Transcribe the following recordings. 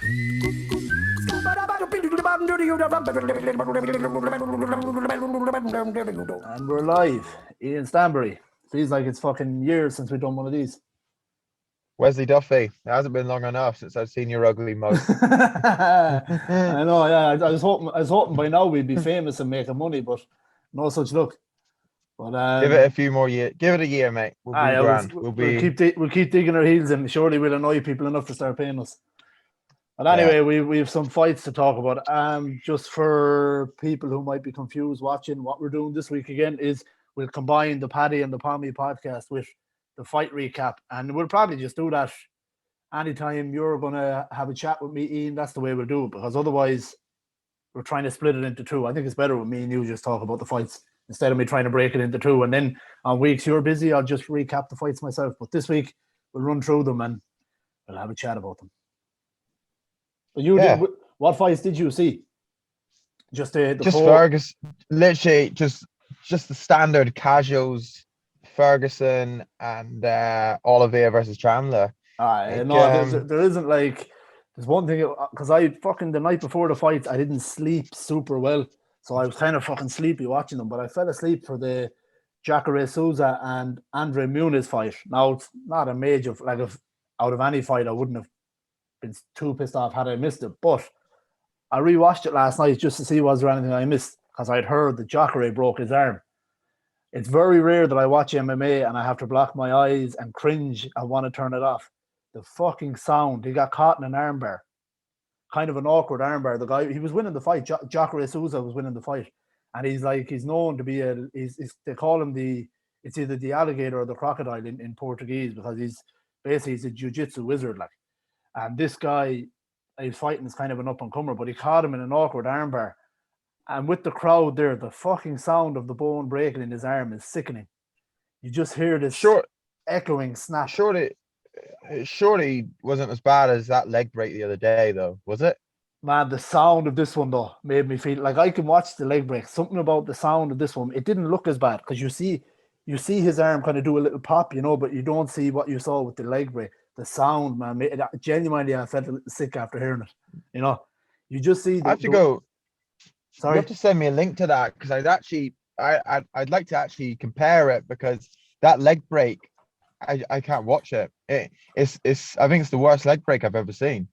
And we're live. Ian Stanbury. Feels like it's fucking years since we've done one of these. Wesley Duffy. It hasn't been long enough since I've seen your ugly mug. I know, yeah. I was hoping by now we'd be famous and making money, but no such luck. But Give it a few more years. Give it a year, mate. We'll be grand. we'll keep digging our heels in. Surely we'll annoy people enough to start paying us. But anyway, we have some fights to talk about. Just for people who might be confused watching, what we're doing this week again is we'll combine the Paddy and the Pommy podcast with the fight recap, and we'll probably just do that anytime you're gonna have a chat with me, Ian. That's the way we'll do it, because otherwise we're trying to split it into two. I think it's better with me and you just talk about the fights instead of me trying to break it into two. And then on weeks you're busy, I'll just recap the fights myself. But this week we'll run through them and we'll have a chat about them. But what fights did you see? Just Ferguson, literally just the standard casuals, Ferguson and Oliveira versus Chandler. There isn't like, there's one thing, because the night before the fights I didn't sleep super well, so I was kind of fucking sleepy watching them. But I fell asleep for the Jacare Souza and Andre Muniz fight. Now it's not a major, like, if out of any fight I wouldn't have been too pissed off had I missed it, but I rewatched it last night just to see was there anything I missed, because I'd heard that Jacare broke his arm. It's very rare that I watch MMA and I have to block my eyes and cringe and want to turn it off. The fucking sound. He got caught in an armbar, kind of an awkward armbar. The guy, he was winning the fight. Jacare Souza was winning the fight, and he's known to be they call him it's either the alligator or the crocodile in Portuguese, because he's a jiu-jitsu wizard, like. And this guy he's fighting is kind of an up-and-comer, but he caught him in an awkward armbar. And with the crowd there, the fucking sound of the bone breaking in his arm is sickening. You just hear this echoing snap. Surely wasn't as bad as that leg break the other day, though, was it? Man, the sound of this one, though, made me feel like I can watch the leg break. Something about the sound of this one, it didn't look as bad, because you see his arm kind of do a little pop, but you don't see what you saw with the leg break. The sound, man, genuinely, I felt a little sick after hearing it. You just see. I have to go. Sorry, you have to send me a link to that, because I'd like to actually compare it, because that leg break, I can't watch it. It's I think it's the worst leg break I've ever seen.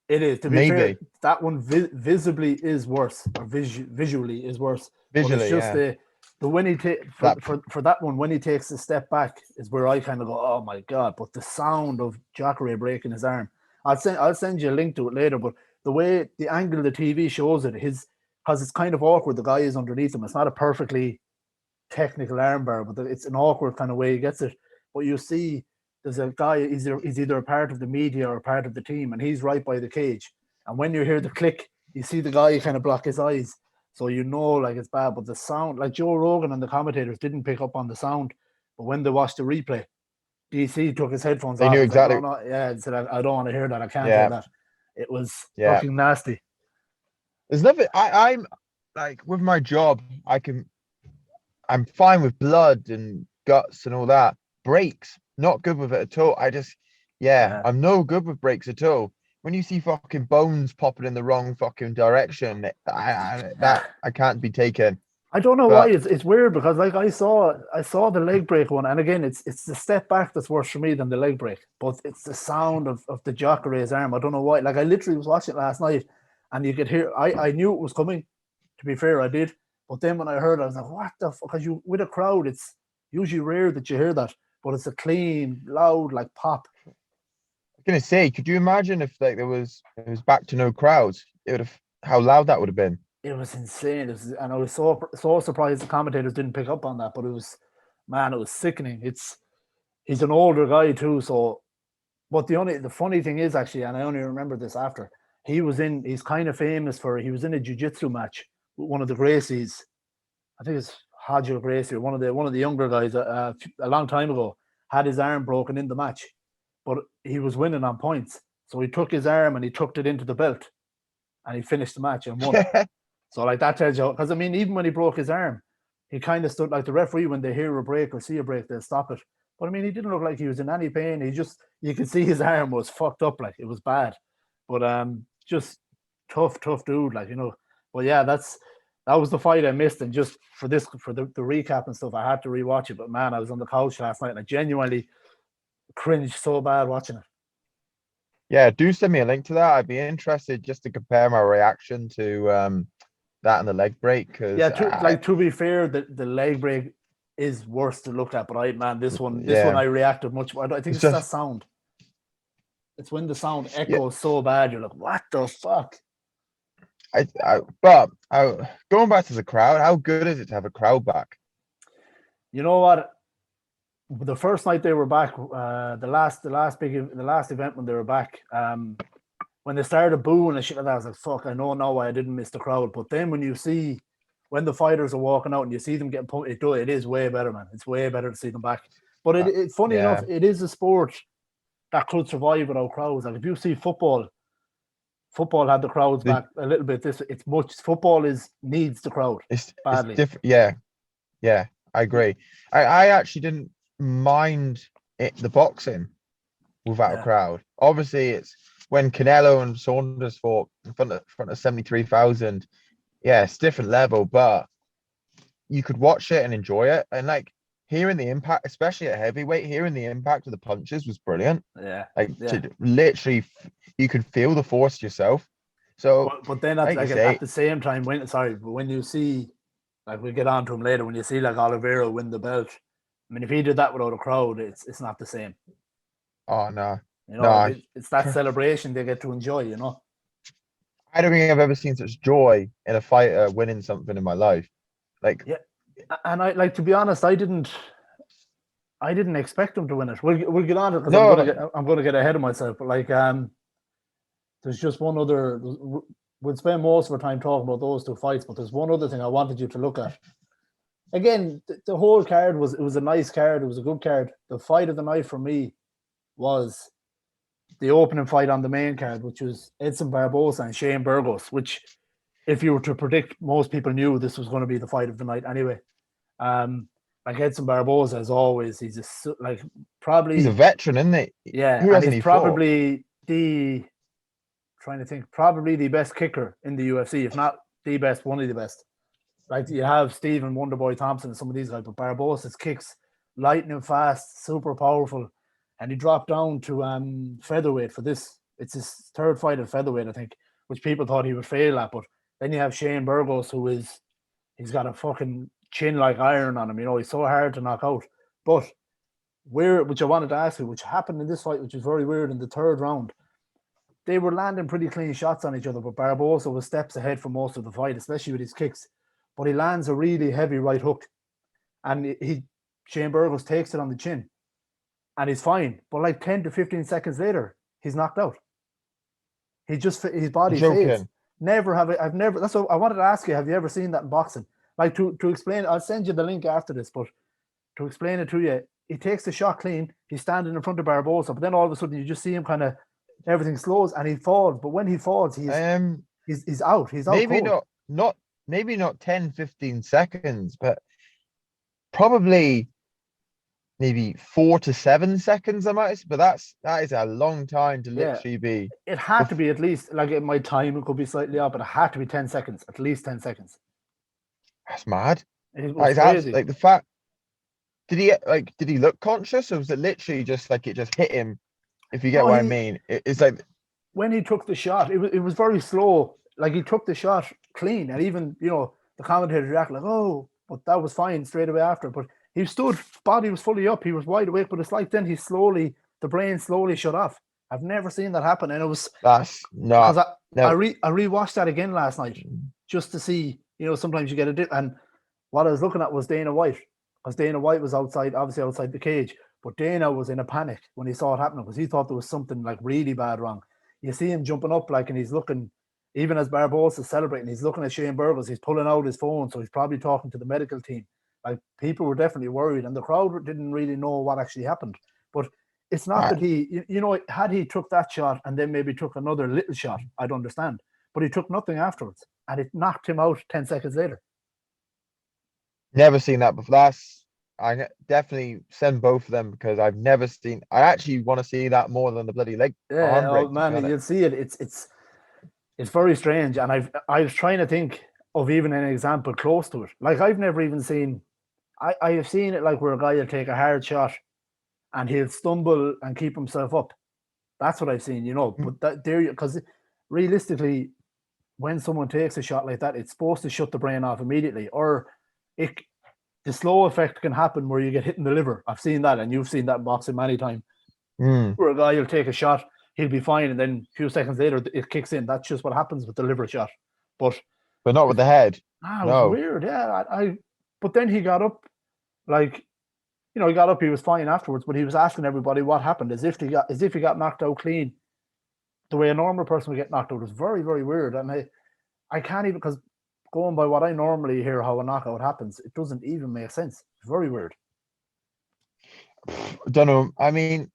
It is, to be fair. That one visibly is worse, or visually is worse. Visually, it's just the when he for that one, when he takes a step back is where I kind of go, oh my god. But the sound of Jacare breaking his arm, I'll send you a link to it later. But the way the angle the TV shows it, because it's kind of awkward. The guy is underneath him. It's not a perfectly technical armbar, but it's an awkward kind of way he gets it. But you see, there's a guy. He's either a part of the media or a part of the team, and he's right by the cage. And when you hear the click, you see the guy kind of block his eyes. So like it's bad, but the sound, like Joe Rogan and the commentators didn't pick up on the sound, but when they watched the replay, DC took his headphones off. They knew exactly. Like, he said, I don't want to hear that. I can't hear that. It was fucking nasty. There's nothing. I'm like, with my job, I'm fine with blood and guts and all that. Breaks, not good with it at all. I'm no good with breaks at all. When you see fucking bones popping in the wrong fucking direction, I can't be taken. I don't know why. It's weird, because like I saw the leg break one, and again it's the step back that's worse for me than the leg break. But it's the sound of the Jacare's arm. I don't know why. Like, I literally was watching it last night, and you could hear. I knew it was coming. To be fair, I did. But then when I heard it, I was like, what the fuck? Because with a crowd, it's usually rare that you hear that, but it's a clean, loud, like, pop. Gonna say, could you imagine if like it was back to no crowds? How loud that would have been. It was insane. And I was so surprised the commentators didn't pick up on that. But it was sickening. He's an older guy too. So, but the funny thing is, actually, and I only remember this after, he's kind of famous he was in a jiu-jitsu match with one of the Gracies. I think it's Hajo Gracie, or one of the younger guys a long time ago, had his arm broken in the match. But he was winning on points. So he took his arm and he tucked it into the belt, and he finished the match and won. So like, that tells you, because I mean, even when he broke his arm, he kind of stood like the referee. When they hear a break or see a break, they'll stop it. But I mean, he didn't look like he was in any pain. You could see his arm was fucked up, like it was bad. But just tough dude, like, you know. But yeah, that was the fight I missed, and just for the recap and stuff, I had to rewatch it. But man, I was on the couch last night and I genuinely cringed so bad watching it. Yeah, do send me a link to that. I'd be interested just to compare my reaction to that and the leg break, because Yeah, to be fair, the leg break is worse to look at. But this one I reacted much more. I think it's that sound. It's when the sound echoes so bad, you're like, what the fuck? But going back to the crowd, how good is it to have a crowd back? You know what? The first night they were back, the last event when they were back, when they started booing and shit like that, I was like, fuck, I know now why I didn't miss the crowd. But then when the fighters are walking out and you see them getting pumped, it is way better, man. It's way better to see them back. But funny enough, it is a sport that could survive without crowds. Like if you see football had the crowds back a little bit. Football needs the crowd badly. It's different. Yeah, I agree. I actually didn't mind the boxing without a crowd. Obviously, it's when Canelo and Saunders fought in front of 73,000. Yeah, it's different level, but you could watch it and enjoy it. And like hearing the impact, especially at heavyweight, hearing the impact of the punches was brilliant. Yeah, literally, you could feel the force yourself. So, but then at the same time, when you see, like we'll get on to him later, when you see like Oliveira win the belt, I mean, if he did that without a crowd, it's not the same. Oh no, you know, it's that celebration they get to enjoy. You know, I don't think I've ever seen such joy in a fighter winning something in my life. Like, yeah, and to be honest, I didn't expect him to win it. We'll get on to it because I'm going to get ahead of myself. But like, there's just one other. We'll spend most of our time talking about those two fights, but there's one other thing I wanted you to look at. Again, the whole card was a nice card. It was a good card. The fight of the night for me was the opening fight on the main card, which was Edson Barboza and Shane Burgos, which, if you were to predict, most people knew this was going to be the fight of the night anyway. Like Edson Barboza, as always, he's he's a veteran, isn't he? Yeah, and he's probably probably the best kicker in the UFC, if not the best, one of the best. Like you have Stephen Wonderboy Thompson and some of these guys, but Barbosa's kicks lightning fast, super powerful, and he dropped down to featherweight for this. It's his third fight at featherweight, I think, which people thought he would fail at. But then you have Shane Burgos, he's got a fucking chin like iron on him. You know, he's so hard to knock out. But which I wanted to ask you, which happened in this fight, which is very weird, in the third round, they were landing pretty clean shots on each other, but Barboza was steps ahead for most of the fight, especially with his kicks. But he lands a really heavy right hook, and Shane Burgos takes it on the chin, and he's fine. But like 10 to 15 seconds later, he's knocked out. His body fades. That's what I wanted to ask you. Have you ever seen that in boxing? Like to explain, I'll send you the link after this, but to explain it to you, he takes the shot clean. He's standing in front of Barboza, but then all of a sudden you just see him kind of, everything slows and he falls. But when he falls, he's out. He's out. Maybe not 10, 15 seconds, but probably maybe 4 to 7 seconds. But that is a long time to literally be. It had to be at least, like in my time, it could be slightly off, but it had to be 10 seconds, at least 10 seconds. That's mad. It was crazy. Like the fact. Did he look conscious, or was it literally just like it just hit him? If you get what I mean, it's like when he took the shot, it was very slow. Like he took the shot clean, and even the commentators reacted like, "Oh," but that was fine straight away after. But he stood, body was fully up, he was wide awake, but it's like then the brain slowly shut off. I've never seen that happen, and it was that's not. I rewatched that again last night just to see. Sometimes you get a dip, and what I was looking at was Dana White, because Dana White was obviously outside the cage. But Dana was in a panic when he saw it happening because he thought there was something like really bad wrong. You see him jumping up and he's looking, even as Barbosa's celebrating, he's looking at Shane Burgos, he's pulling out his phone, so he's probably talking to the medical team. Like people were definitely worried, and the crowd didn't really know what actually happened. But it's not that he, had he took that shot and then maybe took another little shot, I'd understand. But he took nothing afterwards, and it knocked him out 10 seconds later. Never seen that before. I definitely send both of them because I've never seen. I actually want to see that more than the bloody leg Yeah, arm oh break. To be man, honest, you'll see it. It's very strange, and I was trying to think of even an example close to it. Like I've never even seen. I have seen it like where a guy will take a hard shot and he'll stumble and keep himself up. That's what I've seen, you know. Mm. But that there, because realistically, when someone takes a shot like that, it's supposed to shut the brain off immediately, or it the slow effect can happen where you get hit in the liver. I've seen that, and you've seen that in boxing many times, Mm. where a guy will take a shot, he'll be fine, and then a few seconds later it kicks in. That's just what happens with the liver shot. But But not with the head. it was No. weird. Yeah, but then he got up, like he got up. He was fine afterwards, but he was asking everybody what happened, as if he got knocked out clean. The way a normal person would get knocked out was very, very weird, and I can't even because going by what I normally hear how a knockout happens, it doesn't even make sense. It's very weird. I don't know. I mean,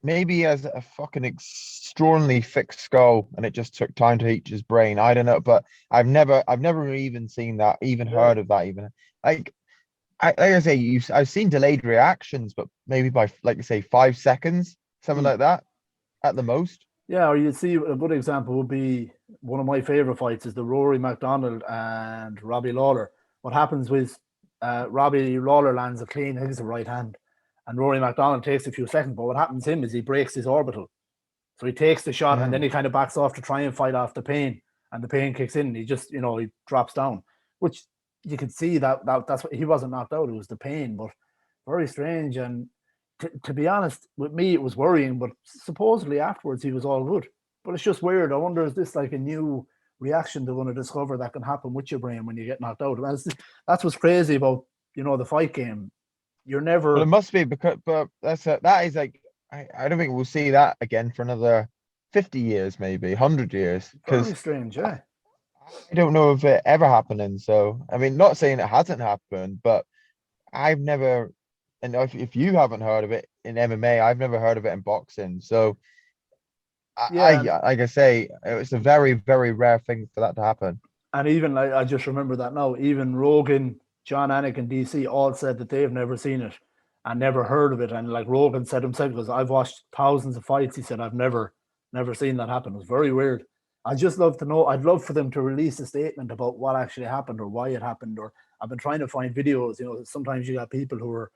maybe he has a fucking extraordinarily thick skull, and it just took time to reach his brain. I don't know, but I've never even seen that, even Yeah. heard of that, even like. Like I say, I've seen delayed reactions, but maybe by like you say 5 seconds, something Mm. like that at the most. Yeah, or you'd see a good example would be one of my favorite fights is the Rory McDonald and Robbie Lawler. What happens with Robbie Lawler lands a clean, I think it's a right hand, and Rory McDonald takes a few seconds. But what happens to him is he breaks his orbital, so he takes the shot and then Mm. he kind of backs off to try and fight off the pain, and the pain kicks in. And he just he drops down, which you could see that's what he wasn't knocked out. It was the pain, but very strange. And to be honest, with me, it was worrying, but supposedly afterwards he was all good. But it's just weird. I wonder, is this like a new reaction they're going to discover that can happen with your brain when you get knocked out? And that's what's crazy about, the fight game. You're But it never, must be because, but that is like I don't think we'll see that again for another 50 years, maybe 100 years, very because strange, I yeah. I don't know if it ever happening. So I mean, not saying it hasn't happened, but I've never, and if you haven't heard of it in MMA, I've never heard of it in boxing. So Yeah, like I say, it's a very, very rare thing for that to happen. and even like I just remember that now, even Rogan, John Anik, and DC all said that they've never seen it and never heard of it. And like Rogan said himself, because I've watched thousands of fights, he said I've never seen that happen. It was very weird. I just love to know. I'd love for them to release a statement about what actually happened or why it happened. Or I've been trying to find videos. Sometimes you got people who are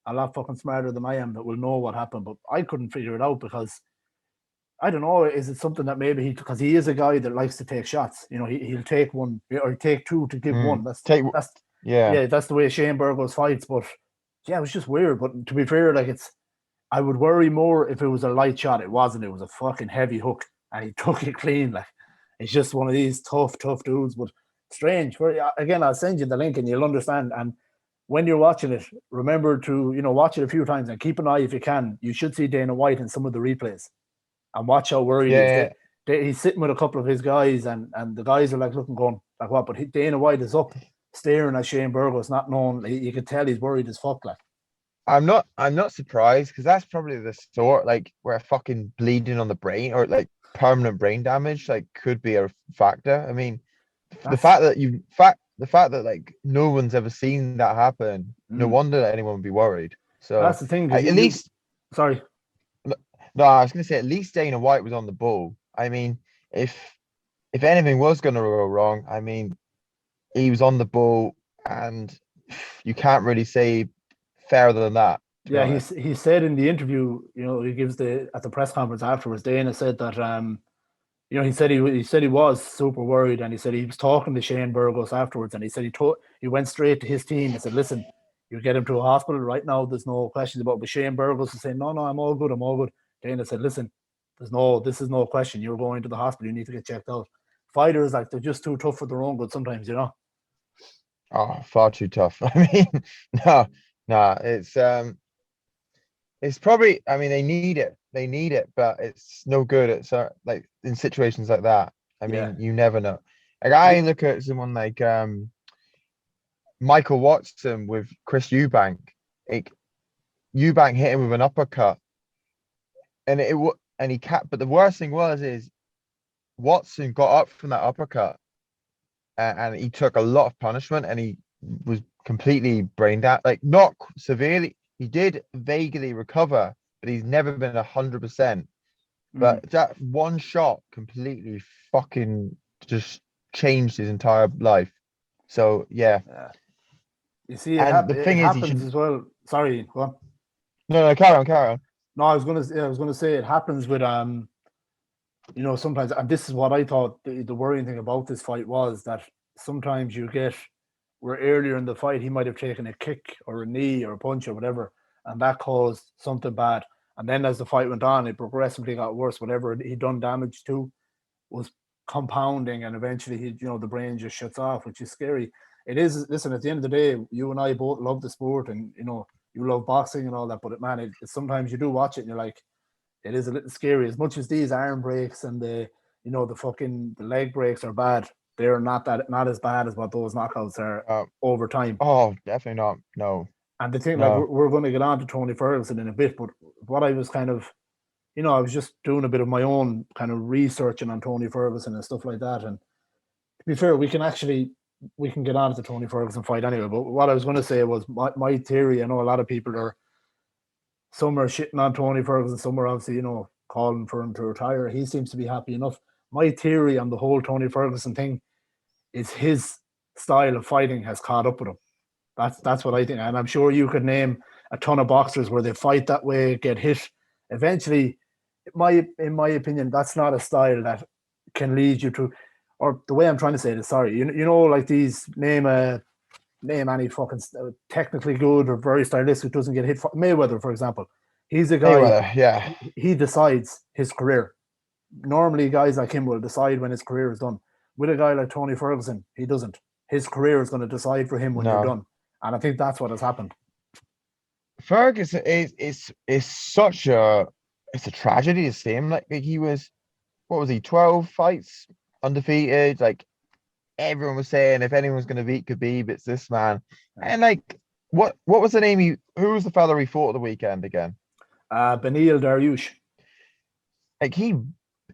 a lot fucking smarter than I am that will know what happened, but I couldn't figure it out because I don't know. Is it something that maybe because he is a guy that likes to take shots? He'll take one or take two to give one. Mm. That's Yeah. yeah, that's the way Shane Burgos fights. But yeah, it was just weird. But to be fair, like I would worry more if it was a light shot. It wasn't. It was a fucking heavy hook, and he took it clean. Like it's just one of these tough dudes. But strange. Again, I'll send you the link and you'll understand. And when you're watching it, remember to watch it a few times and keep an eye if you can. You should see Dana White in some of the replays and watch how worried he is. Yeah. He's sitting with a couple of his guys, and the guys are like looking, going like what? But Dana White is up, staring at Shane Burgos, not knowing. You can tell he's worried as fuck. Like, I'm not surprised because that's probably the sort like where fucking bleeding on the brain or like permanent brain damage like could be a factor. I mean, the that's fact that the fact that like no one's ever seen that happen, no mm, wonder that anyone would be worried. that's So the thing because at you. least Sorry. no, I was gonna say at least Dana White was on the ball. I mean, if if anything was gonna go wrong, I mean, he was on the ball, and you can't really say fairer than that, to be Yeah, honest. he said in the interview, he gives at the press conference afterwards. Dana said that he said he was super worried, and he said he was talking to Shane Burgos afterwards, and he said he went straight to his team and said, "Listen, you get him to a hospital right now. There's no questions about." It. But Shane Burgos is saying, "No, no, I'm all good. I'm all good." Dana said, "Listen, this is no question. You're going to the hospital. You need to get checked out." Fighters like they're just too tough for their own good sometimes. Oh, far too tough. I mean, no, no, it's probably. I mean, they need it. They need it, but it's no good. It's like in situations like that. I Yeah, mean, you never know. Like I look at someone like Michael Watson with Chris Eubank. Like Eubank hit him with an uppercut, and and he capped. But the worst thing is Watson got up from that uppercut, and he took a lot of punishment, and was completely brained out, like not severely. He did vaguely recover, but he's never been 100%. Mm. But that one shot completely fucking just changed his entire life. So yeah, Yeah. You see, and the it thing is, he happens should. as well. Sorry, go on. No, no, carry on, carry on. No, I was gonna say it happens with sometimes, and this is what I thought the worrying thing about this fight was that sometimes you get where earlier in the fight he might have taken a kick or a knee or a punch or whatever, and that caused something bad. And then as the fight went on, it progressively got worse. Whatever he'd done damage to was compounding, and eventually the brain just shuts off, which is scary. It is. Listen, at the end of the day, you and I both love the sport, and you love boxing and all that. But man, sometimes you do watch it and you're like, it is a little scary. As much as these arm breaks and the leg breaks are bad, they're not as bad as what those knockouts are Uh, over time. oh, definitely not. No, And the thing, like no. we're going to get on to Tony Ferguson in a bit, but what I was kind of, I was just doing a bit of my own kind of researching on Tony Ferguson and stuff like that. And to be fair, we can get on to the Tony Ferguson fight anyway. But what I was going to say was my theory. I know a lot of people are some are shitting on Tony Ferguson, some are obviously, calling for him to retire. He seems to be happy enough. My theory on the whole Tony Ferguson thing is his style of fighting has caught up with him. That's what I think. And I'm sure you could name a ton of boxers where they fight that way, get hit. Eventually, in my opinion, that's not a style that can lead you to, or the way I'm trying to say it is, sorry, like these name any fucking technically good or very stylistic doesn't get hit. Mayweather, for example, he's a guy. Mayweather, yeah, He decides his career. Normally, guys like him will decide when his career is done. With a guy like Tony Ferguson, he doesn't. His career is going to decide for him when you're no. done, and I think that's what has happened. Ferguson is such a it's a tragedy to see him. Like he was, what was he, 12 fights undefeated? Like everyone was saying, if anyone's going to beat Khabib, it's this man. And like, what was the name? Who was the fella he fought the weekend again? Benil Dariush. Like he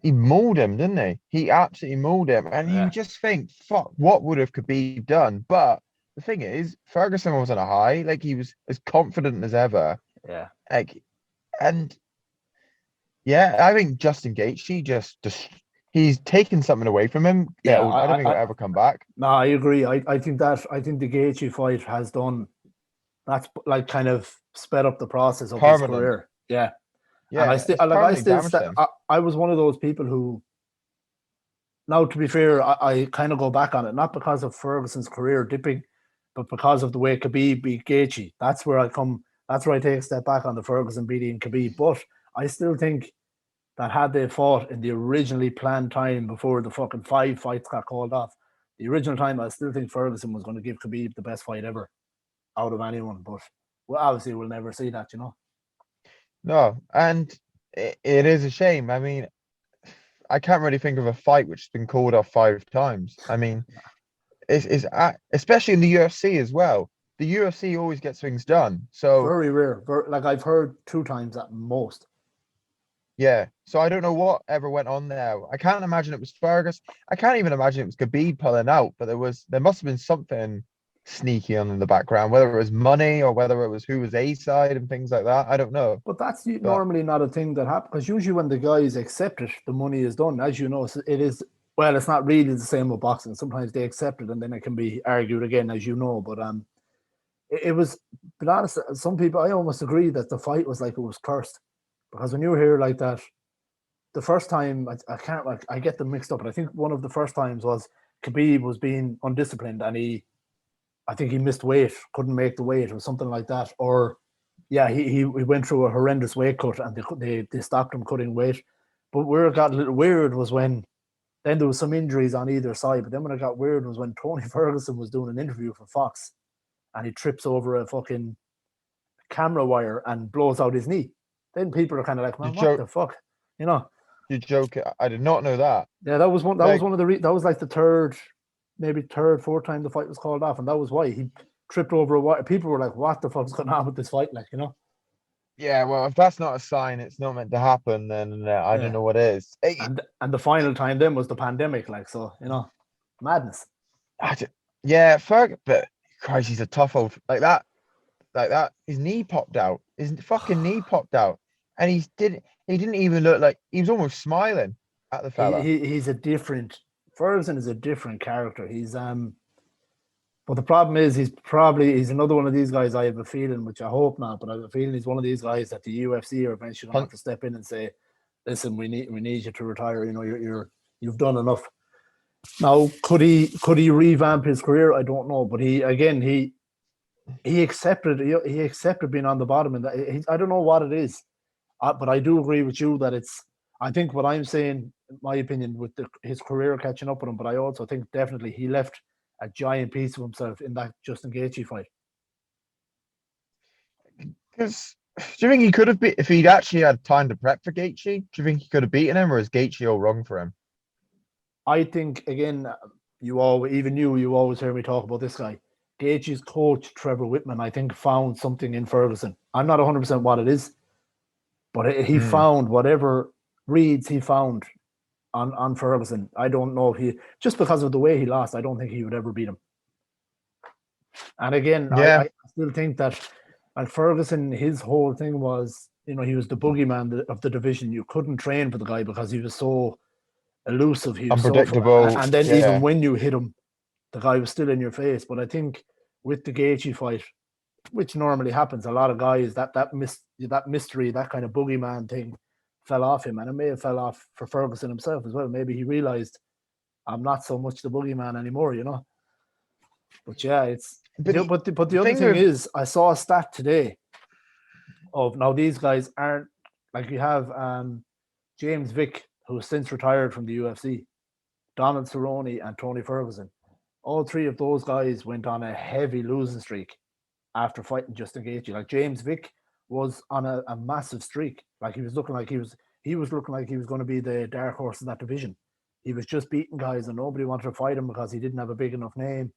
mauled him, didn't he? He absolutely mauled him, and you Yeah, just think, fuck, what would have Khabib done? But the thing is, Ferguson was on a high. Like he was as confident as ever. yeah. Like, and yeah, I think Justin Gaethje just he's taken something away from him. Yeah, I don't think it'll ever come back. no, I agree. I think the Gaethje fight has done that's like kind of sped up the process of his Permanent. career. Yeah, and Yeah, it's permanently damaged him. I was one of those people who, now to be fair, I kind of go back on it not because of Ferguson's career dipping, but because of the way Khabib beat Gaethje. That's where I come. That's where I take a step back on the Ferguson beating Khabib. But I still think that had they fought in the originally planned time before the fucking 5 fights got called off, the original time, I still think Ferguson was going to give Khabib the best fight ever out of anyone. But well, obviously, we'll never see that. No, and it is a shame. I mean, I can't really think of a fight which has been called off 5 times. I mean, especially in the UFC as well. The UFC always gets things done. So Very rare. Like I've heard 2 times at most. yeah, so I don't know what ever went on there. I can't imagine it was Fergus. I can't even imagine it was Khabib pulling out. But there must have been something sneaky on in the background, whether it was money or whether it was who was A side and things like that. I don't know. But that's But normally not a thing that happens because usually when the guys accept it, the money is done. As you know, it is. Well, it's not really the same with boxing. Sometimes they accept it and then it can be argued again, as you know. But it was. But honest, some people I almost agree that the fight was like it was cursed because when you hear like that, the first time I can't like I get them mixed up, but I think one of the first times was Khabib was being undisciplined and I think he missed weight, couldn't make the weight or something like that, or yeah, he went through a horrendous weight cut and they stopped him cutting weight. But where it got a little weird was when then there was some injuries on either side. But then when it got weird was when Tony Ferguson was doing an interview for Fox and he trips over a fucking camera wire and blows out his knee. Then people are kind of like, you man, what joke, the fuck, you know? you joke. I did not know that. Yeah, that was one. That was Like, one of the. That was like the third, maybe third, fourth time the fight was called off, and that was why he tripped over a wire. People were like, "What the fuck's going on with this fight?" yeah, well, if that's not a sign, it's not meant to happen, then I don't Yeah. know what is. And the final time then was the pandemic, so madness. Yeah, Ferg, but Christ, he's a tough old like that. Like that. His knee popped out. His fucking knee popped out, and he didn't even look like he was almost smiling at the fella. He's a different Ferguson is a different character. But the problem is he's another one of these guys. I have a feeling, which I hope not, but I have a feeling he's one of these guys that the UFC are eventually going to have to step in and say, "Listen, we need you to retire. You know, you've done enough." Now, could he revamp his career? I don't know, but he accepted being on the bottom, and I don't know what it is, but I do agree with you that it's. I think what I'm saying, in my opinion, with his career catching up with him, but I also think definitely he left a giant piece of himself in that Justin Gaethje fight. Because do you think he could have if he'd actually had time to prep for Gaethje? Do you think he could have beaten him, or is Gaethje all wrong for him? I think again, you always hear me talk about this guy. Gaethje's coach Trevor Whitman, I think, found something in Ferguson. I'm not 100% what it is, but he found whatever reads he found on Ferguson. I don't know if just because of the way he lost, I don't think he would ever beat him. And again, I still think that like Ferguson, his whole thing was, he was the boogeyman of the division. You couldn't train for the guy because he was so elusive. He was unpredictable. And then even when you hit him, the guy was still in your face. But I think with the Gaethje fight, which normally happens, a lot of guys that mystery, that kind of boogeyman thing fell off him, and it may have fell off for Ferguson himself as well. Maybe he realized I'm not so much the boogeyman anymore, But yeah, but the other thing is, I saw a stat today of now these guys aren't like you have James Vick, who's since retired from the UFC, Donald Cerrone, and Tony Ferguson. All three of those guys went on a heavy losing streak after fighting Justin Gaethje. Like James Vick was on a massive streak. Like he was looking like he was going to be the dark horse in that division. He was just beating guys, and nobody wanted to fight him because he didn't have a big enough name.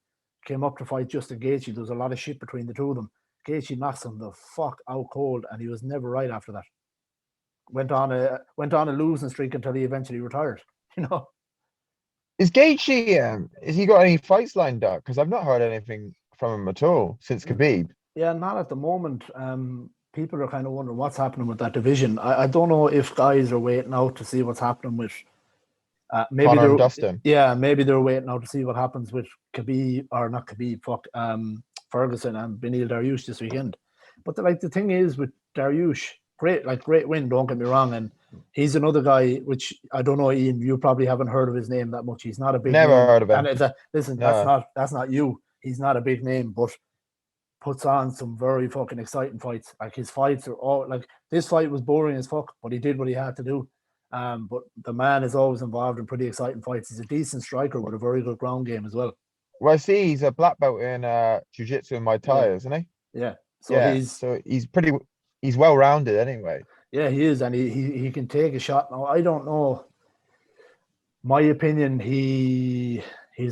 Came up to fight Justin Gaethje. There was a lot of shit between the two of them. Gaethje knocks him the fuck out cold, and he was never right after that. Went on a losing streak until he eventually retired. Is Gaethje? Has he got any fights lined up? Because I've not heard anything from him at all since Khabib. Yeah, not at the moment. People are kind of wondering what's happening with that division. I don't know if guys are waiting out to see what's happening with. Maybe Conor and Dustin. Yeah, maybe they're waiting out to see what happens with Khabib or not Khabib. Ferguson and Beneil Dariush this weekend. But the thing is with Dariush, great win. Don't get me wrong, and he's another guy which I don't know, Ian. You probably haven't heard of his name that much. He's not a big. Never name. Heard of him. And that's not you. He's not a big name, but puts on some very fucking exciting fights. Like his fights are all like this fight was boring as fuck, but he did what he had to do. But the man is always involved in pretty exciting fights. He's a decent striker with a very good ground game as well. Well, I see he's a black belt in jiu-jitsu and Muay Thai, isn't he? Yeah. He's well-rounded anyway. Yeah, he is, and he can take a shot. Now, I don't know. My opinion, he's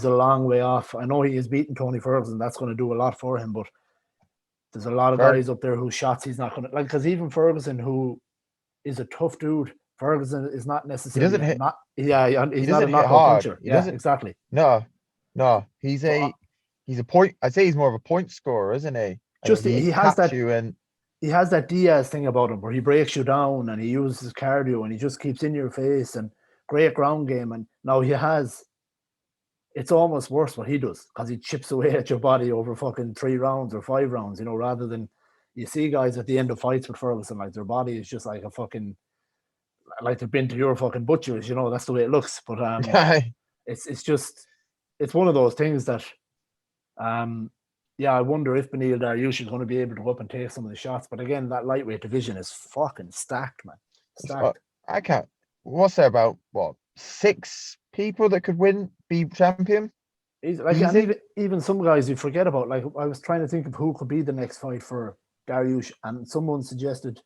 a long way off. I know he is beating Tony Ferguson. That's going to do a lot for him, but there's a lot of guys up there whose shots he's not going to because even Ferguson, who is a tough dude, Ferguson is not necessarily he's not a knockout puncher. Exactly. No, he's a point. I'd say he's more of a point scorer, isn't he? Just he has that Diaz thing about him where he breaks you down and he uses cardio and he just keeps in your face and great ground game. And now it's almost worse what he does because he chips away at your body over fucking 3 rounds or 5 rounds, rather than you see guys at the end of fights with Ferguson, like their body is just like a fucking, like they've been to your fucking butchers, that's the way it looks. But it's one of those things that, I wonder if Beneil Dariush is going to be able to go up and take some of the shots. But again, that lightweight division is fucking stacked, man. Stacked. I can't. What's there about 6 people that could be champion? And even some guys you forget about. Like I was trying to think of who could be the next fight for Dariush, and someone suggested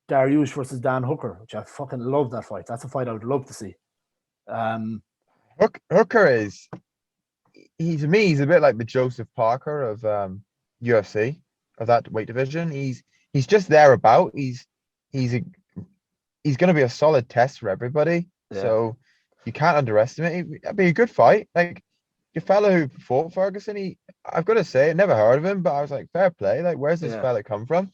Dariush versus Dan Hooker, which I fucking love that fight. That's a fight I would love to see. Hooker is. He's a bit like the Joseph Parker of UFC, of that weight division. He's just thereabout. He's going to be a solid test for everybody. Yeah. So you can't underestimate it. It'd be a good fight. Like the fella who fought Ferguson, I've got to say, I never heard of him, but I was like, fair play. Like, where's this Yeah. fella come from?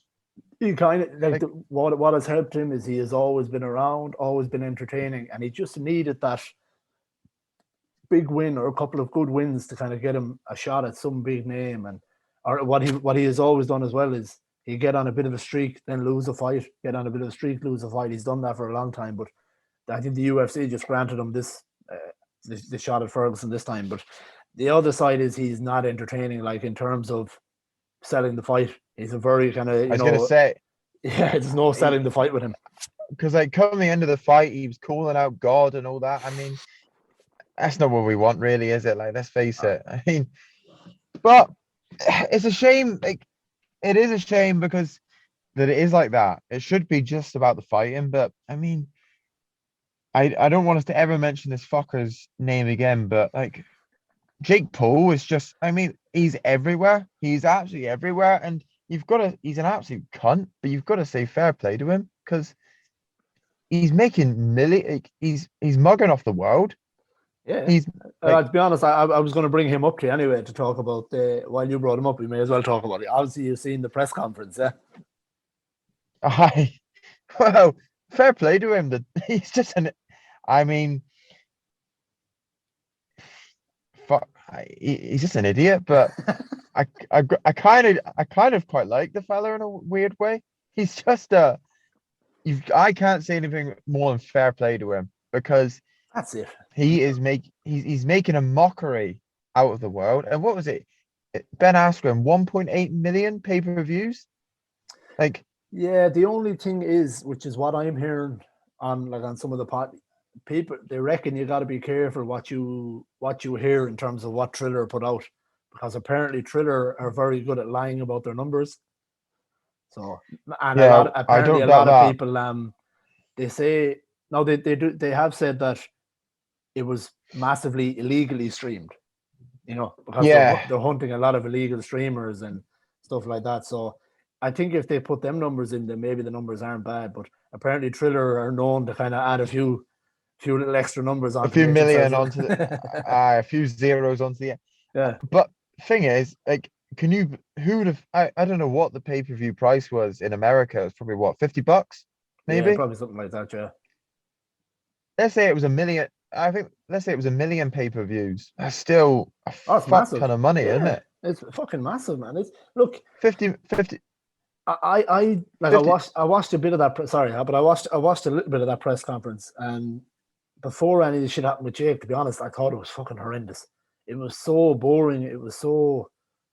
He kind of like Like, what has helped him is he has always been around, always been entertaining, and he just needed that big win or a couple of good wins to kind of get him a shot at some big name. And or what he has always done as well is he get on a bit of a streak, then lose a fight, get on a bit of a streak, lose a fight. He's done that for a long time, but I think the UFC just granted him the shot at Ferguson this time. But the other side is he's not entertaining, like in terms of selling the fight. He's a very kind of, I was gonna say, yeah, there's no selling the fight with him. Because like coming into the fight, he was calling out God and all that. I mean, that's not what we want, really, is it? Like, let's face it. I mean, but it's a shame. Like, it is a shame because that it is like that. It should be just about the fighting, but I mean, I don't want us to ever mention this fucker's name again, but like Jake Paul is just, I mean, he's everywhere. He's absolutely everywhere, and he's an absolute cunt, but you've got to say fair play to him because he's making he's mugging off the world. Yeah. He's to be honest, I was going to bring him up to you anyway to talk about while you brought him up, we may as well talk about it. Obviously, you've seen the press conference, yeah? Well, fair play to him. That he's just I mean, fuck, he's just an idiot. But I kind of quite like the fella in a weird way. He's just I can't say anything more than fair play to him because that's it. He's making a mockery out of the world. And what was it? Ben Askren, 1.8 million pay-per-views. Like, yeah, the only thing is, which is what I'm hearing on some of the people, they reckon you got to be careful what you hear in terms of what Triller put out, because apparently Triller are very good at lying about their numbers. So, and yeah, apparently a lot of people they say no, they have said that it was massively illegally streamed, because they're hunting a lot of illegal streamers and stuff like that. So I think if they put them numbers in, then maybe the numbers aren't bad. But apparently Triller are known to kind of add a few little extra numbers on, a few million onto a few zeros onto the yeah. But thing is, like, I don't know what the pay-per-view price was in America. It's probably what, $50, maybe? Yeah, probably something like that. Yeah. Let's say it was 1 million. Let's say it was 1 million pay-per-views. That's still a fuck ton of money, isn't it? It's fucking massive, man. It's look 50. I 50. I watched a bit of that. Sorry, but I watched a little bit of that press conference, and before any of this shit happened with Jake, to be honest, I thought it was fucking horrendous. It was so boring. It was so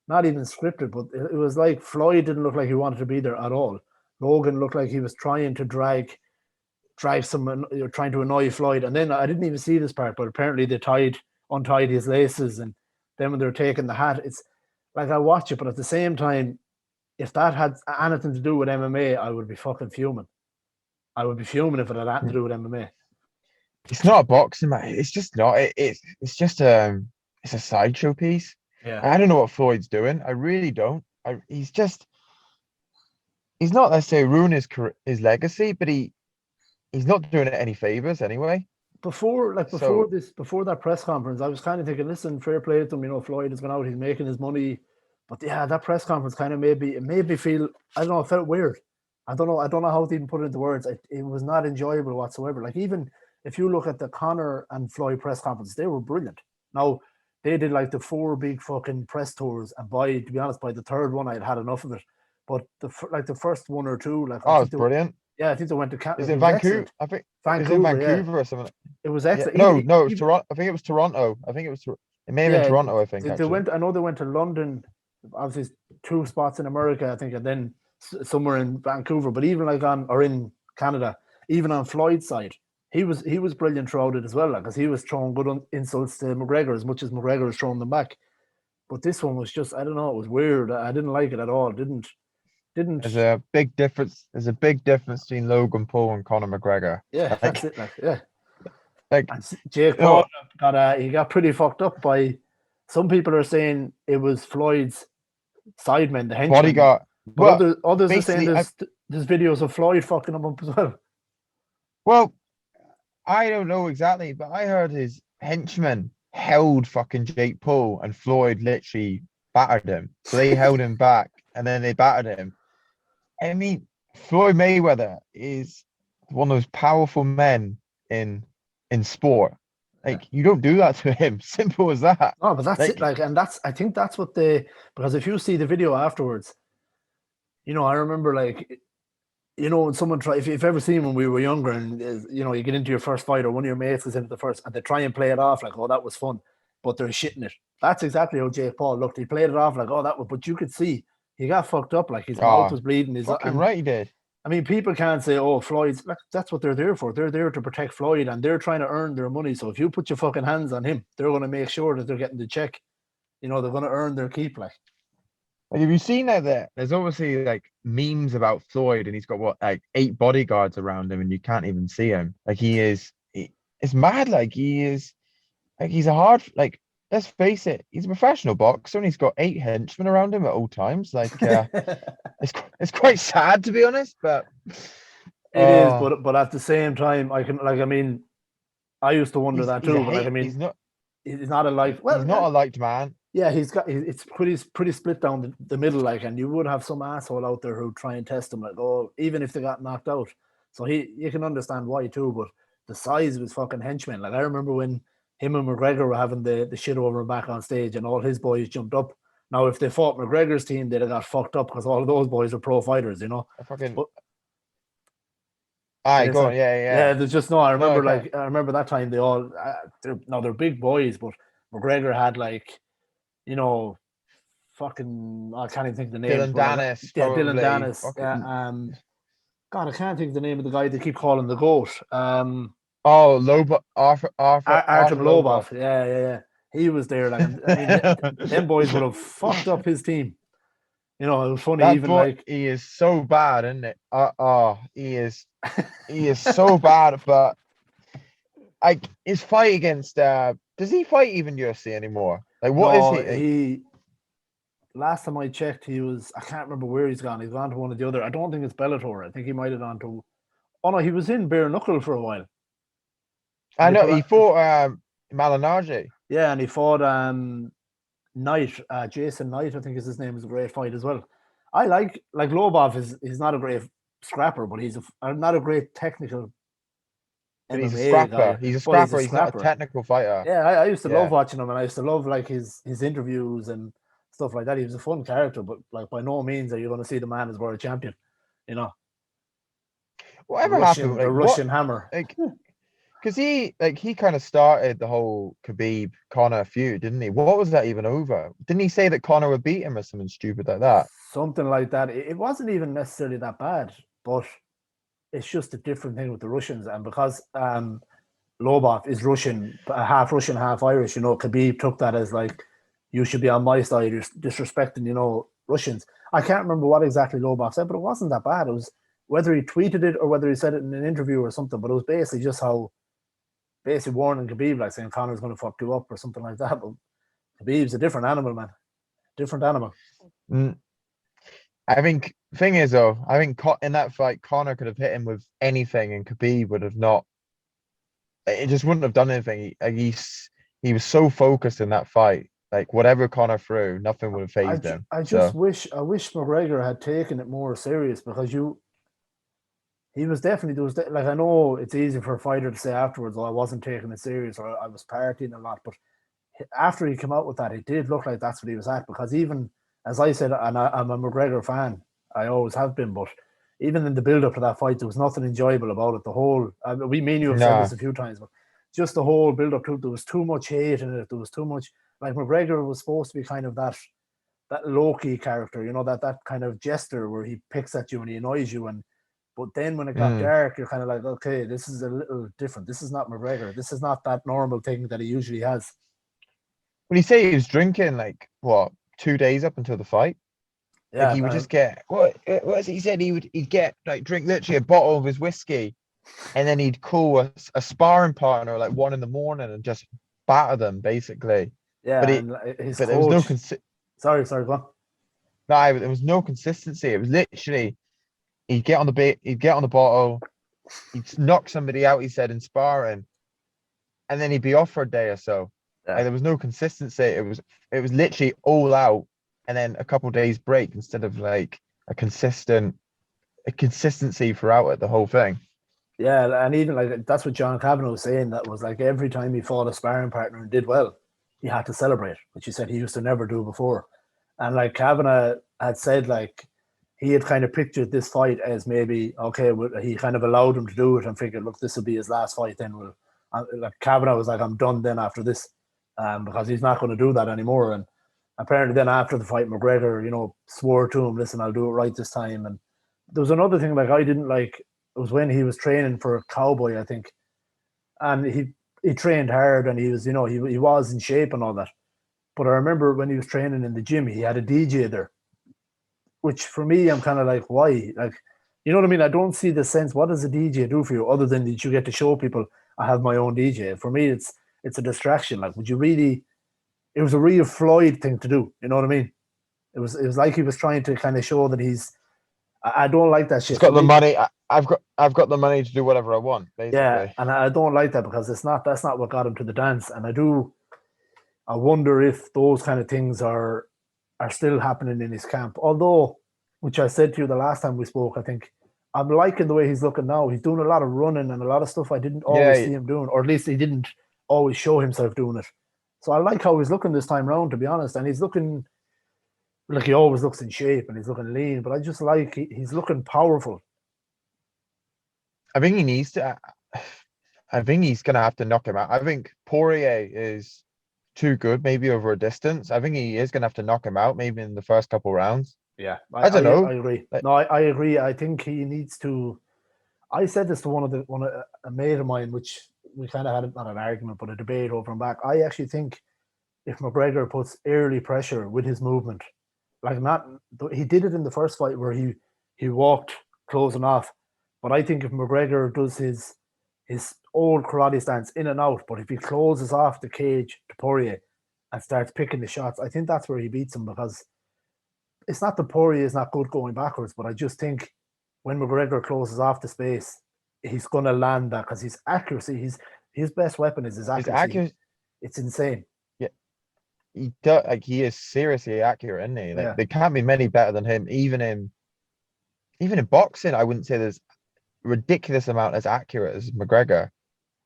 not even scripted, but it was like Floyd didn't look like he wanted to be there at all. Logan looked like he was trying to trying to annoy Floyd. And then I didn't even see this part, but apparently they untied his laces, and then when they were taking the hat, it's like I watch it, but at the same time, if that had anything to do with MMA, I would be fucking fuming. I would be fuming if it had anything to do with MMA. It's not a boxing match. It's just not. It's just it's a sideshow piece. Yeah. I don't know what Floyd's doing. I really don't. He's not, let's say, ruin his legacy, but he's not doing it any favors anyway. Before that press conference, I was kind of thinking, listen, fair play to him. Floyd has gone out, he's making his money. But yeah, that press conference kind of made me feel, I don't know, it felt weird. I don't know how to even put it into words. It was not enjoyable whatsoever. Like, even if you look at the Conor and Floyd press conference, they were brilliant. Now, they did like the 4 big fucking press tours, and to be honest, by the third one, I'd had enough of it. But the first 1 or 2, like, it's brilliant. Yeah, I think they went to Canada. Is it Vancouver? Excellent. I think Vancouver, it was in Vancouver or something. It was excellent. Yeah. No, it was Toronto. I think it was Toronto. It may have been Toronto, I think. I know they went to London, obviously 2 spots in America, I think, and then somewhere in Vancouver. But even in Canada, even on Floyd's side, he was brilliant throughout it as well, because he was throwing good insults to McGregor as much as McGregor was throwing them back. But this one was just, I don't know, it was weird. I didn't like it at all. Didn't. There's a big difference. There's a big difference between Logan Paul and Conor McGregor. Yeah, that's it. Like Jake Paul got pretty fucked up by. Some people are saying it was Floyd's sidemen, the henchmen. Bodyguard. But others are saying there's videos of Floyd fucking him up as well. Well, I don't know exactly, but I heard his henchmen held fucking Jake Paul, and Floyd literally battered him. So they held him back, and then they battered him. I mean, Floyd Mayweather is one of those powerful men in sport. Yeah. Like, you don't do that to him. Simple as that. No, but that's it. Like, Like, and I think that's what because if you see the video afterwards, I remember like, when someone try, if you've ever seen when we were younger and, you get into your first fight or one of your mates is into the first and they try and play it off like, oh, that was fun, but they're shitting it. That's exactly how Jake Paul looked. He played it off like, oh, that was, but you could see he got fucked up. Like his mouth was bleeding. Fucking right he did. I mean, people can't say, "Oh, Floyd's." That's what they're there for. They're there to protect Floyd, and they're trying to earn their money. So if you put your fucking hands on him, they're going to make sure that they're getting the check. They're going to earn their keep. Like Have you seen that there's obviously like memes about Floyd, and he's got what, like 8 bodyguards around him, and you can't even see him. Like it's mad. Like he's a hard, like, let's face it, he's a professional boxer and he's got 8 henchmen around him at all times. Like it's quite sad, to be honest, but it is. But at the same time, I mean, I used to wonder that too. But like, I mean, he's not a like. Well, he's not a liked man. Yeah, it's pretty split down the middle, like, and you would have some asshole out there who try and test him, like, oh, even if they got knocked out. So you can understand why too, but the size of his fucking henchmen, like I remember when him and McGregor were having the shit over him back on stage, and all his boys jumped up. Now, if they fought McGregor's team, they'd have got fucked up because all of those boys are pro fighters, I fucking. But, go on, yeah. There's just I remember I remember that time they all they're big boys, but McGregor had like, fucking, I can't even think the name. Dylan Dennis. Yeah, Dylan Dennis. Yeah, God, I can't think the name of the guy they keep calling the GOAT. Artem Lobov. Yeah. He was there. Like, I mean, them boys would have fucked up his team. It was funny. That even boy, like he is so bad, isn't it? He is so bad. But like his fight against, does he fight even UFC anymore? Like, what is he? Last time I checked, he was. I can't remember where he's gone. He's gone to one of the other. I don't think it's Bellator. I think he might have gone to. Oh no, he was in bare knuckle for a while. I know he fought Malignaggi. Yeah, and he fought Knight, Jason Knight, I think is his name. Is a great fight as well. I like Lobov he's not a great scrapper, but he's not a great technical. But he's a scrapper. Guy. He's a scrapper. He's not a technical fighter. Yeah, I used to love watching him, and I used to love like his interviews and stuff like that. He was a fun character, but like by no means are you going to see the man as world champion. Whatever happened, the Russian hammer. Because he kind of started the whole Khabib Conor feud, didn't he? What was that even over? Didn't he say that Conor would beat him or something stupid like that? Something like that. It wasn't even necessarily that bad, but it's just a different thing with the Russians, and because Lobov is Russian, half Irish, Khabib took that as like, you should be on my side, you're disrespecting, Russians. I can't remember what exactly Lobov said, but it wasn't that bad. It was whether he tweeted it or whether he said it in an interview or something, but it was basically just how, basically warning Khabib, like saying Conor's going to fuck you up or something like that. But Khabib's a different animal, man. Different animal. I think thing is though, I think in that fight, Conor could have hit him with anything, and Khabib would have not. It just wouldn't have done anything. He was so focused in that fight. Like, whatever Conor threw, nothing would have phased him. I wish McGregor had taken it more serious, because he was definitely, like, I know it's easy for a fighter to say afterwards, "Oh, I wasn't taking it serious," or "I was partying a lot," but after he came out with that, it did look like that's what he was at, because even, as I said, and I'm a McGregor fan, I always have been, but even in the build-up to that fight, there was nothing enjoyable about it. The whole, me and you have said this a few times, but just the whole build-up to it, there was too much hate in it. There was too much, like, McGregor was supposed to be kind of that low-key character, that kind of jester where he picks at you and he annoys you, but then when it got dark, you're kind of like, okay, this is a little different. This is not McGregor. This is not that normal thing that he usually has. When you say he was drinking, like, what, 2 days up until the fight? Yeah, like, he would just get, what he said? He'd get, like, drink literally a bottle of his whiskey, and then he'd call a sparring partner like 1 a.m. and just batter them, basically. Yeah, but there was no Sorry, go on. No, there was no consistency. It was literally, he'd get on the bottle, he'd knock somebody out, he said, in sparring, and then he'd be off for a day or so. Like there was no consistency. It was literally all out, and then a couple days break instead of like a consistency throughout it, the whole thing. Yeah, and even like that's what John Kavanagh was saying. That was like every time he fought a sparring partner and did well, he had to celebrate, which he said he used to never do before. And like Kavanagh had said, like he had kind of pictured this fight as maybe okay. He kind of allowed him to do it and figured, look, this will be his last fight. Then we'll like Kavanagh was like, I'm done then after this, because he's not going to do that anymore. And apparently, then after the fight, McGregor, swore to him, listen, I'll do it right this time. And there was another thing like I didn't like. It was when he was training for Cowboy, I think, and he trained hard and he was, he was in shape and all that. But I remember when he was training in the gym, he had a DJ there, which for me, I'm kind of like, why? Like, you know what I mean? I don't see the sense. What does a DJ do for you other than that you get to show people I have my own DJ? For me, it's a distraction. Like, would you really? It was a real Floyd thing to do. You know what I mean? It was like he was trying to kind of show that he's. I don't like that shit. He's got the money. I've got the money to do whatever I want, basically. Yeah, and I don't like that because that's not what got him to the dance. And I wonder if those kind of things are still happening in his camp. Although, which I said to you the last time we spoke, I think I'm liking the way he's looking now. He's doing a lot of running and a lot of stuff I didn't always see him doing, or at least he didn't always show himself doing it. So I like how he's looking this time round, to be honest. And he's looking like he always looks in shape and he's looking lean, but I just like he's looking powerful. I think he needs to. I think he's gonna have to knock him out. I think Poirier is too good, maybe over a distance. I think he is gonna have to knock him out, maybe in the first couple rounds. Yeah, I don't know. I agree. No, I agree. I think he needs to. I said this to one of a mate of mine, which we kind of had not an argument, but a debate over and back. I actually think if McGregor puts early pressure with his movement, like he did it in the first fight where he walked closing off, but I think if McGregor does his old karate stance in and out, but if he closes off the cage to Poirier and starts picking the shots, I think that's where he beats him, because it's not that Poirier is not good going backwards, but I just think when McGregor closes off the space, he's going to land that because his accuracy, his best weapon is his accuracy. It's insane. Yeah, he is seriously accurate, isn't he? Like, yeah. There can't be many better than him. Even in boxing, I wouldn't say there's ridiculous amount as accurate as McGregor.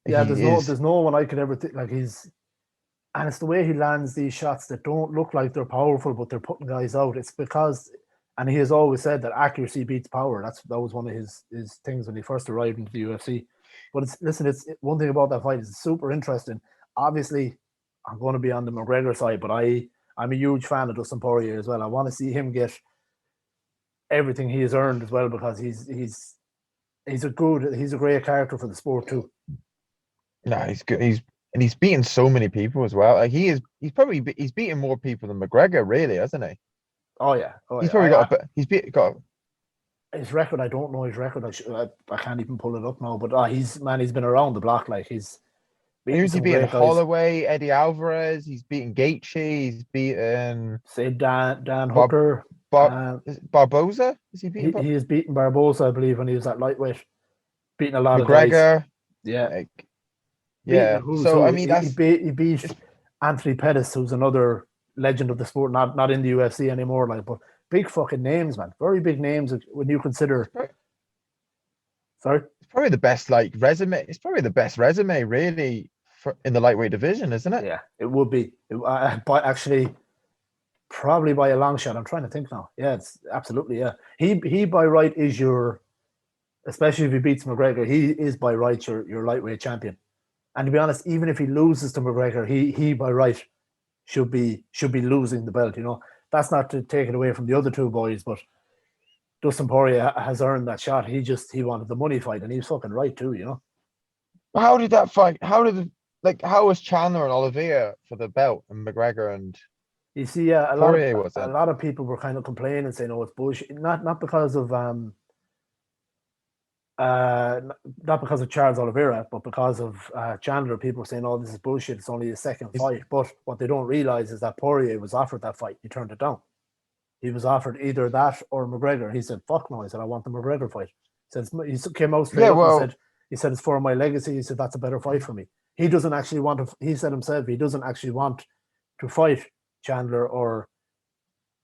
Yeah, there's no one I could ever think like and it's the way he lands these shots that don't look like they're powerful, but they're putting guys out. It's because, and he has always said that accuracy beats power. That was one of his things when he first arrived into the UFC. But it's one thing about that fight is it's super interesting. Obviously, I'm going to be on the McGregor side, but I'm a huge fan of Dustin Poirier as well. I want to see him get everything he has earned as well, because he's a great character for the sport too. No, he's good. He's beaten so many people as well. Like he's beaten more people than McGregor, really, hasn't he? Oh yeah. He's probably got his record. I don't know his record. I can't even pull it up now. But he's been around the block. Like he's beaten Holloway, Eddie Alvarez. He's beaten Gaethje. He's beaten Dan Hooker. Barboza. Is he beaten? He has beaten Barboza, I believe, when he was at lightweight. Beaten a lot McGregor, of guys. Yeah. I mean, he beat Anthony Pettis, who's another legend of the sport, not in the UFC anymore, like, but big fucking names, man. Very big names when you consider. Sorry, it's probably the best resume. It's probably the best resume, really, in the lightweight division, isn't it? Yeah, it would be. But actually, probably by a long shot. I'm trying to think now. Yeah, it's absolutely. Yeah, he by right is your, especially if he beats McGregor, he is by right your lightweight champion. And to be honest, even if he loses to McGregor, he by right should be losing the belt. That's not to take it away from the other two boys, but Dustin Poirier has earned that shot. He wanted the money fight, and he was fucking right too. How did that fight? How was Chandler and Oliveira for the belt, and McGregor and you see? A Poirier lot of people were kind of complaining and saying, "Oh, it's bullshit." Not because of not because of Charles Oliveira, but because of Chandler. People were saying, "Oh, this is bullshit. It's only his second fight." But what they don't realize is that Poirier was offered that fight. He turned it down. He was offered either that or McGregor. He said, "Fuck no." He said, "I want the McGregor fight." He came out straight up and said, "It's for my legacy." He said, "That's a better fight for me." he doesn't actually want to. He said himself he doesn't actually want to fight Chandler or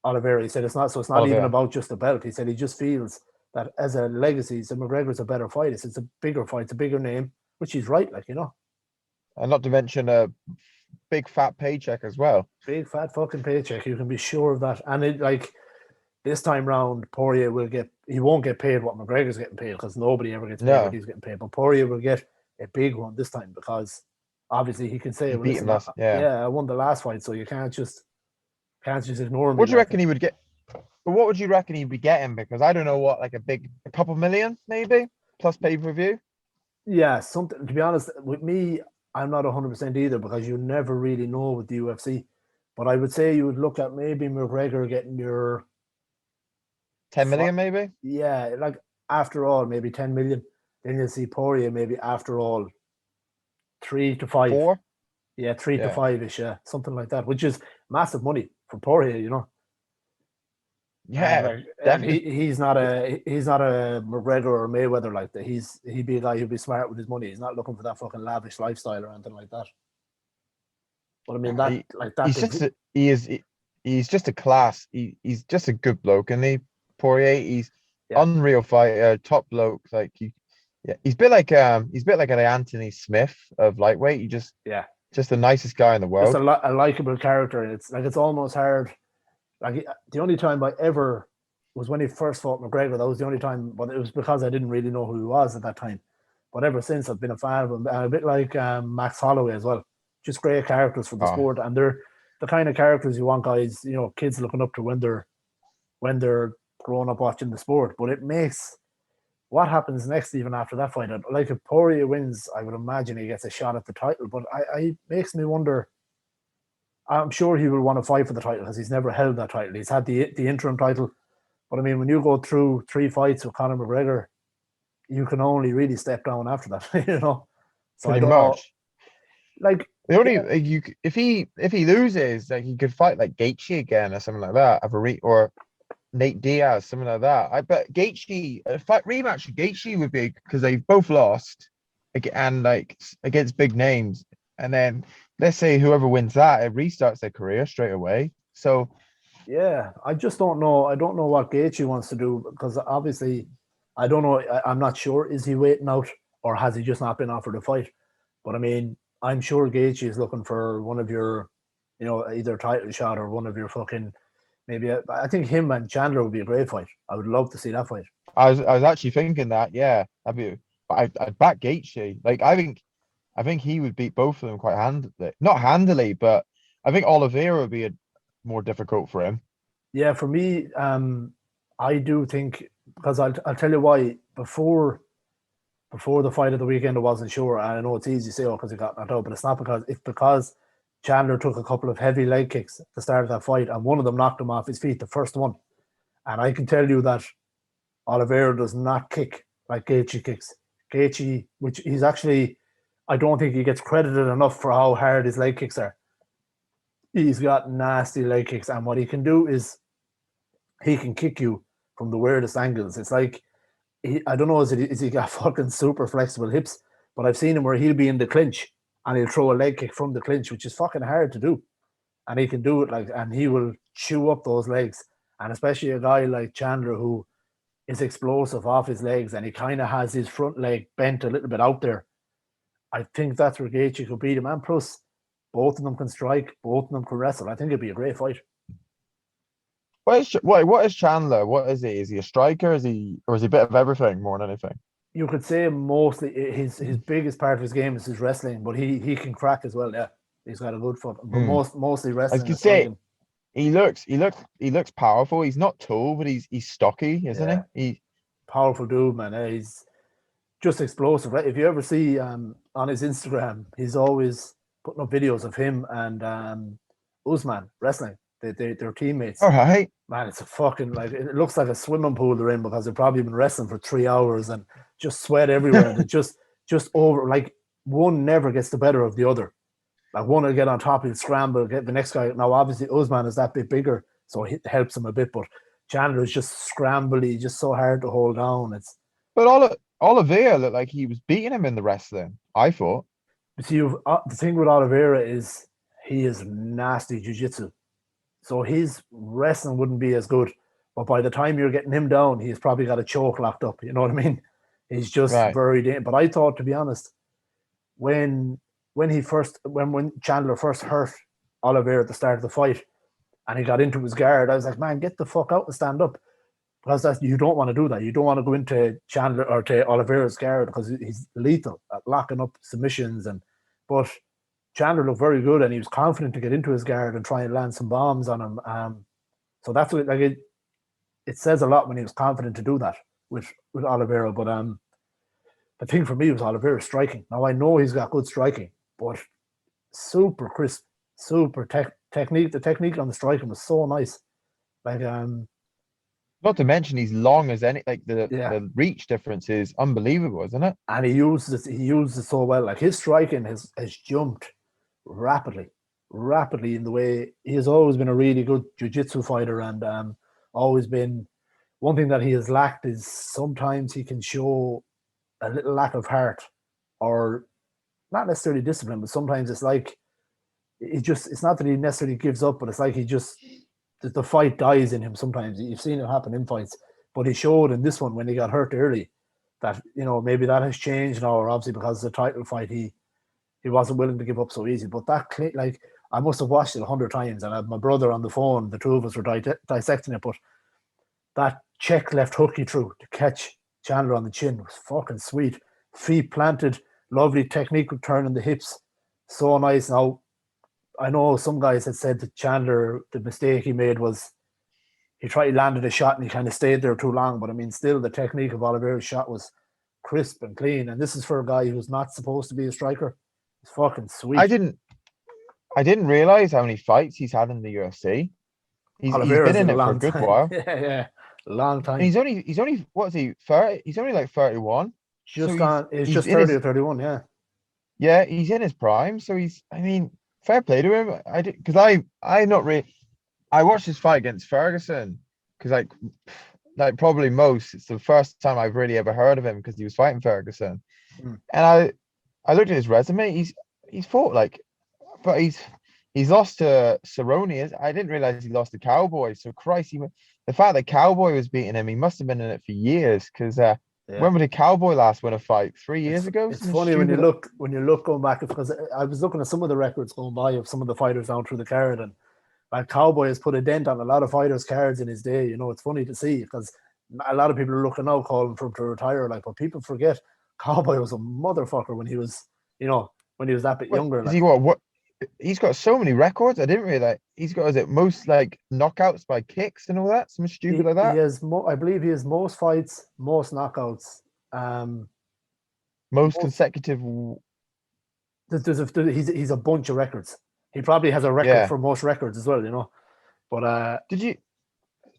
Oliveira. He said it's not. So it's not even Oliveira. about just the belt. He said he just feels that as a legacy, so McGregor's a better fight. It's a bigger fight. It's a bigger name, which he's right. Like, you know, And not to mention a big fat paycheck as well. big fat fucking paycheck. You can be sure of that. And it like this time round, Poirier will get. He won't get paid what McGregor's getting paid because nobody ever gets paid what No, he's getting paid. But Poirier will get a big one this time because obviously he can say, he "Well, beat him listen, last. Yeah. yeah, I won the last fight, so you can't just ignore me." What do you Like, reckon he would get? But what would you reckon he'd be getting? Because I don't know what, like a couple million maybe plus pay-per-view. yeah, something. To be honest, with me, I'm not 100% either because you never really know with the UFC. But I would say you would look at maybe McGregor getting your 10 million maybe. yeah, like after all, maybe 10 million. Then you'll see Poirier maybe after all 3 to 5. 4. Yeah, three to Yeah. five ish, yeah, something like that, which is massive money for Poirier, you know. And Yeah, like, and definitely. he's not a McGregor or Mayweather like that. He'd be a guy who'd be smart with his money. He's not looking for that fucking lavish lifestyle or anything like that. But I mean that He, like that he's just he's just a class. He's just a good bloke, and Poirier. He's yeah, unreal fighter, top bloke. Like yeah, he's a bit like an Anthony Smith of lightweight. He yeah, just the nicest guy in the just world. a likable character. It's like it's almost hard. Like the only time I ever was when he first fought McGregor. That was the only time, but it was because I didn't really know who he was at that time. But ever since, I've been a fan of him. And a bit like Max Holloway as well. Just great characters for the Oh, sport, and they're the kind of characters you want guys, you know, kids looking up to when they're growing up watching the sport. But it makes what happens next even after that fight. Like if Poirier wins, I would imagine he gets a shot at the title. But I makes me wonder. I'm sure he will want to fight for the title because he's never held that title. He's had the interim title, but I mean, when you go through 3 fights with Conor McGregor, you can only really step down after that, you know. So I pretty don't know. much. Like, The only yeah, like, you if he loses, like he could fight like Gaethje again or something like that. Or Nate Diaz, something like that. I bet Gaethje a fight rematch of Gaethje would be because they both lost and like against big names. And then let's say whoever wins that, it restarts their career straight away. So yeah, I just don't know. I don't know what Gaethje wants to do because obviously, I don't know. I'm not sure. Is he waiting out or has he just not been offered a fight? But I mean, I'm sure Gaethje is looking for one of your, you know, either title shot or one of your fucking maybe. I think him and Chandler would be a great fight. I would love to see that fight. I was actually thinking that, yeah, I'd back Gaethje. Like I think he would beat both of them quite handily. Not handily, but I think Oliveira would be more difficult for him. Yeah, for me, I do think because I'll tell you why. Before the fight of the weekend, I wasn't sure. And I know it's easy to say, oh, because he got knocked out, but it's not because it's because Chandler took a couple of heavy leg kicks at the start of that fight, and one of them knocked him off his feet, the first one. And I can tell you that Oliveira does not kick like Gaethje kicks. Gaethje, which he's actually, I don't think he gets credited enough for how hard his leg kicks are. He's got nasty leg kicks, and what he can do is he can kick you from the weirdest angles. It's like I don't know, is he got fucking super flexible hips? But I've seen him where he'll be in the clinch and he'll throw a leg kick from the clinch, which is fucking hard to do. And he can do it like, and he will chew up those legs. And especially a guy like Chandler who is explosive off his legs and he kind of has his front leg bent a little bit out there. I think that's where Gaethje could beat him. And plus, both of them can strike, both of them can wrestle. I think it'd be a great fight. What is Chandler? What is he? Is he a striker? Is he a bit of everything more than anything? You could say mostly his biggest part of his game is his wrestling, but he can crack as well. Yeah, he's got a good foot, but Hmm. mostly I was wrestling gonna and say striking. he looks powerful. He's not tall, but he's stocky, isn't Yeah, he? He powerful dude, man. He's just explosive. Right? If you ever see on his Instagram, he's always putting up videos of him and Usman wrestling. They're teammates. all right. Man, it's a fucking like it looks like a swimming pool they're in because they've probably been wrestling for 3 hours and just sweat everywhere. And it just over like one never gets the better of the other. Like one will get on top, he'll scramble, get the next guy. Now, obviously, Usman is that bit bigger, so it helps him a bit. But Chandler is just scrambly, just so hard to hold down. It's But Oliveira looked like he was beating him in the wrestling. I thought. See, the thing with Oliveira is he is nasty jiu-jitsu. So his wrestling wouldn't be as good. But by the time you're getting him down, he's probably got a choke locked up. You know what I mean? He's just Right. very dangerous. But I thought, to be honest, when when Chandler first hurt Oliveira at the start of the fight and he got into his guard, I was like, man, get the fuck out and stand up. Because you don't want to do that. You don't want to go into Chandler or to Oliveira's guard because he's lethal at locking up submissions. But Chandler looked very good and he was confident to get into his guard and try and land some bombs on him. So that's what it says a lot when he was confident to do that with Oliveira. But the thing for me was Oliveira striking. Now I know he's got good striking, but super crisp, super technique. The technique on the striking was so nice. Like Not to mention he's long as any, like yeah, the reach difference is unbelievable, isn't it? and he used it. He used it so well. Like his striking has jumped rapidly, rapidly in the way he has always been a really good jiu-jitsu fighter and always been. One thing that he has lacked is sometimes he can show a little lack of heart or not necessarily discipline, but sometimes it's like it's not that he necessarily gives up, but it's like he just the fight dies in him sometimes. You've seen it happen in fights, but he showed in this one when he got hurt early that maybe that has changed now, or obviously because of the title fight he wasn't willing to give up so easy. But that like I must have watched it 100 times, and I had my brother on the phone. The two of us were dissecting it, but that check left hook he threw to catch Chandler on the chin was fucking sweet. Feet planted, lovely technique with turning the hips, so nice. Now I know some guys had said that Chandler, the mistake he made was he tried to landed a shot and he kind of stayed there too long. But I mean, still the technique of Oliveira's shot was crisp and clean. And this is for a guy who's not supposed to be a striker. It's fucking sweet. I didn't realize how many fights he's had in the UFC. He's been in it for a good while. Yeah, long time. And he's only what is he 30? He's only like 31. He's just 30 or 31, yeah. Yeah, he's in his prime, so I mean, fair play to him. I watched his fight against Ferguson because like probably most, it's the first time I've really ever heard of him because he was fighting Ferguson. And I looked at his resume. He's fought but he's lost to Cerrone. I didn't realize he lost to Cowboy. So Christ, the fact that Cowboy was beating him, he must have been in it for years. Because when did Cowboy last win a fight? 3 years ago. It's funny when you look going back, because I was looking at some of the records going by of some of the fighters down through the card, and like Cowboy has put a dent on a lot of fighters' cards in his day. It's funny to see because a lot of people are looking now calling for him to retire. But people forget Cowboy was a motherfucker when he was that bit younger. Is he what? He's got so many records. I didn't realize he's got. Is it most like knockouts by kicks and all that? Something stupid like that. He has. I believe he has most fights, most knockouts, most consecutive. He's a bunch of records. He probably has a record for most records as well. But did you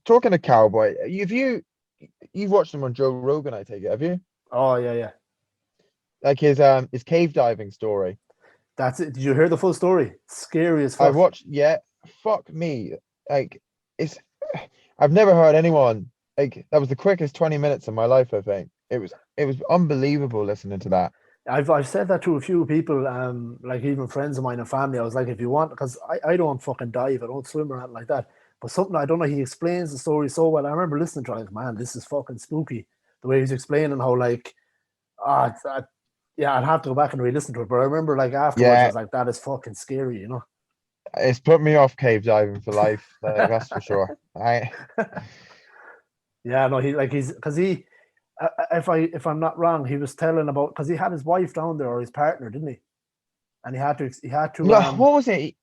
talking to Cowboy? You've watched him on Joe Rogan? I take it. Have you? Oh yeah. Like his cave diving story. That's it. Did you hear the full story? Scary as fuck. I watched. Yeah, fuck me. Like I've never heard anyone that was the quickest 20 minutes of my life. I think it was unbelievable listening to that. I've said that to a few people, like even friends of mine and family. I was like, if you want, because I don't fucking dive, I don't swim or anything like that. But something I don't know. He explains the story so well. I remember listening to it, like, man, this is fucking spooky. The way he's explaining how I'd have to go back and re-listen to it. But I remember afterwards, I was like, that is fucking scary, It's put me off cave diving for life. That's for sure. Yeah, no, if I'm not wrong, he was telling about because he had his wife down there or his partner, didn't he? And he had to. No, what was it?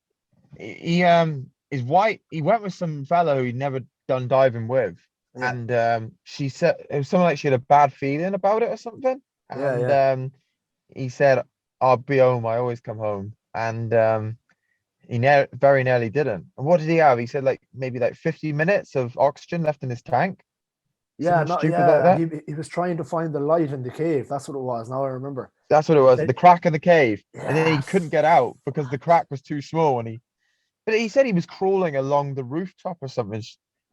His wife. He went with some fella who he'd never done diving with, and she said it was something like she had a bad feeling about it or something. And he said, "I'll be home. I always come home." And he very nearly didn't. And what did he have? He said maybe 50 minutes of oxygen left in his tank. He was trying to find the light in the cave. That's what it was. Now I remember. That's what it was. The crack in the cave, and then he couldn't get out because the crack was too small. But he said he was crawling along the rooftop or something.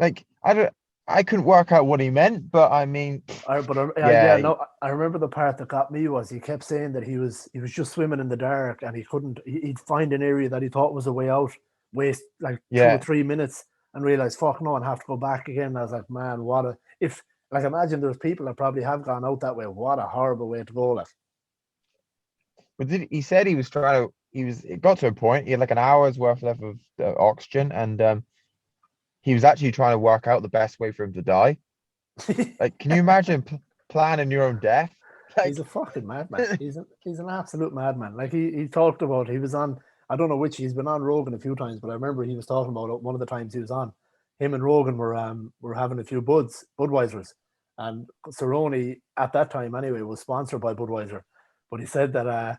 I don't. I couldn't work out what he meant, but I mean, Yeah, yeah, no, I remember the part that got me was he kept saying that he was just swimming in the dark and he couldn't. He'd find an area that he thought was a way out, waste like two or yeah. 3 minutes, and realize fuck no, and have to go back again. I was like, man, what a if like imagine there's people that probably have gone out that way. What a horrible way to go, like. But he said he was trying to. It got to a point. He had like an hour's worth left of oxygen, and he was actually trying to work out the best way for him to die. Like, can you imagine planning your own death? He's Like, a fucking madman. He's an absolute madman. Like he talked about he was on I don't know which he's been on Rogan a few times, but I remember he was talking about it one of the times he was on. Him and Rogan were having a few Budweisers, and Cerrone at that time anyway was sponsored by Budweiser, but he said that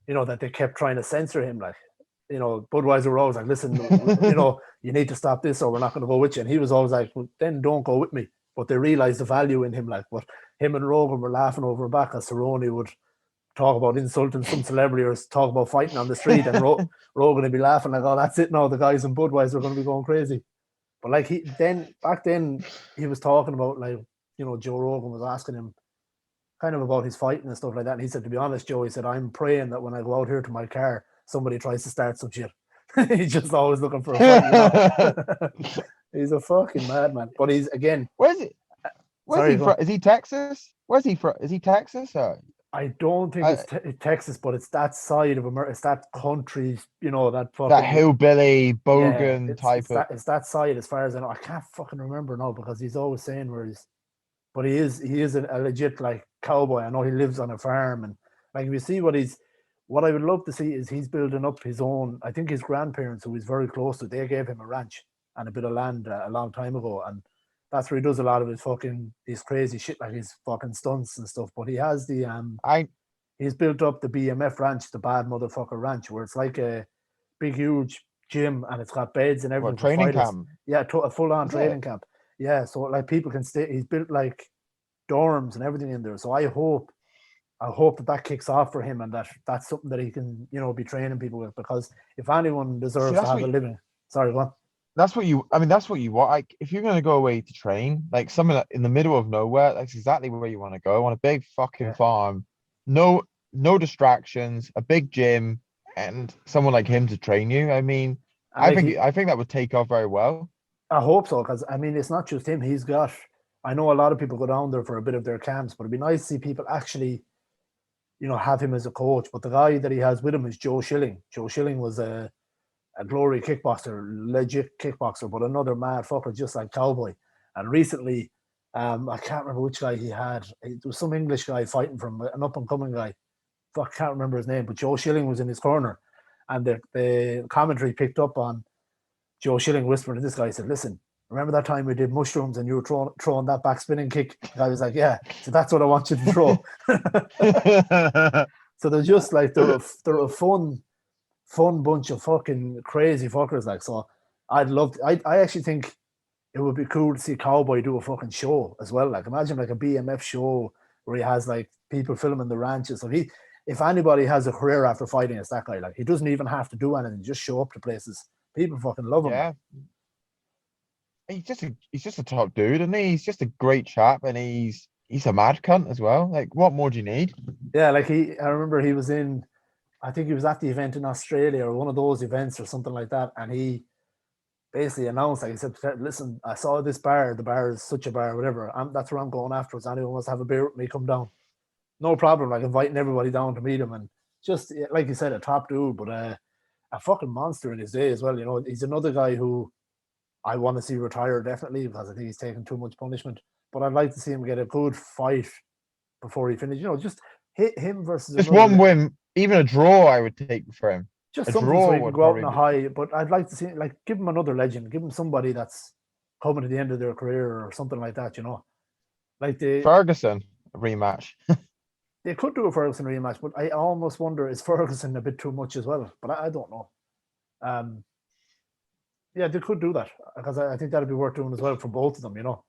that they kept trying to censor him, like Budweiser were always like, listen, you need to stop this or we're not going to go with you, and he was always like, well, then don't go with me. But they realized the value in him, like, but him and Rogan were laughing over back as Cerrone would talk about insulting some celebrity or talk about fighting on the street, and Rogan would be laughing like, "Oh, that's it now. The guys in Budweiser are going to be going crazy." But like back then, he was talking about like Joe Rogan was asking him kind of about his fighting and stuff like that, and he said, "To be honest, Joe, he said I'm praying that when I go out here to my car, somebody tries to start some shit." He's just always looking for a fight. He's a fucking madman. But he's again. where's it? Where's Sorry, he go on. from? Is he Texas? Where's he from? Is he Texas? Or I don't think I, it's Texas, but it's that side of America. It's that country, that that fucking hillbilly yeah. bogan type of It's that side as far as I know. I can't fucking remember now because he's always saying where he's, but he is a legit like cowboy. I know he lives on a farm and like if you see what I would love to see is he's building up his own. I think his grandparents, who he's very close to, they gave him a ranch and a bit of land a long time ago, and that's where he does a lot of his crazy shit, like his fucking stunts and stuff. But he has I he's built up the BMF ranch, the Bad Motherfucker Ranch, where it's like a big, huge gym and it's got beds and what everything for training fighters. camp? Yeah, a full on Is it? training camp. Yeah, so like people can stay. He's built like dorms and everything in there. So I hope that kicks off for him and that's something that he can be training people with, because if anyone See, deserves to have a living. Sorry, go on. that's what you want. Like, if you're gonna go away to train, like somewhere in the middle of nowhere, that's exactly where you want to go. On a big fucking Yeah, farm, no no distractions, a big gym, and someone like him to train you. I mean, and like I think that would take off very well. I hope so, because I mean it's not just him. He's got. I know a lot of people go down there for a bit of their camps, but it'd be nice to see people actually have him as a coach. But the guy that he has with him is Joe Schilling. Joe Schilling was a glory kickboxer, legit kickboxer, but another mad fucker, just like Cowboy. And recently, I can't remember which guy he had. It was some English guy fighting from an up and coming guy. I can't remember his name, but Joe Schilling was in his corner, and the commentary picked up on Joe Schilling whispering to this guy. He said, "Listen, remember that time we did mushrooms and you were throwing that back spinning kick?" The guy was like, "Yeah." So that's what I want you to throw. So they're just like they're a fun bunch of fucking crazy fuckers. Like, so I'd love to, I actually think it would be cool to see Cowboy do a fucking show as well. Like, imagine like a BMF show where he has like people filming the ranches. So if anybody has a career after fighting, it's that guy. Like, he doesn't even have to do anything, just show up to places. People fucking love him. Like. Yeah, he's just a top dude, and he's just a great chap, and he's a mad cunt as well. Like, what more do you need? Yeah, like I remember he was in, I think he was at the event in Australia or one of those events or something like that, and he basically announced, like he said, "Listen, I saw this bar. The bar is such a bar, whatever. That's where I'm going afterwards. Anyone wants to have a beer with me, come down. No problem. Like inviting everybody down to meet him, and just like you said, a top dude, but a fucking monster in his day as well. He's another guy who I want to see retire definitely because I think he's taking too much punishment. But I'd like to see him get a good fight before he finishes. Just hit him versus Just another. one win, even a draw, I would take for him. Just A something so draw he can would go out in probably a be high. But I'd like to see, like, give him another legend, give him somebody that's coming to the end of their career or something like that. Like Ferguson rematch. they could do a Ferguson rematch, but I almost wonder is Ferguson a bit too much as well. But I don't know. Um, yeah, they could do that because I think that'd be worth doing as well for both of them. But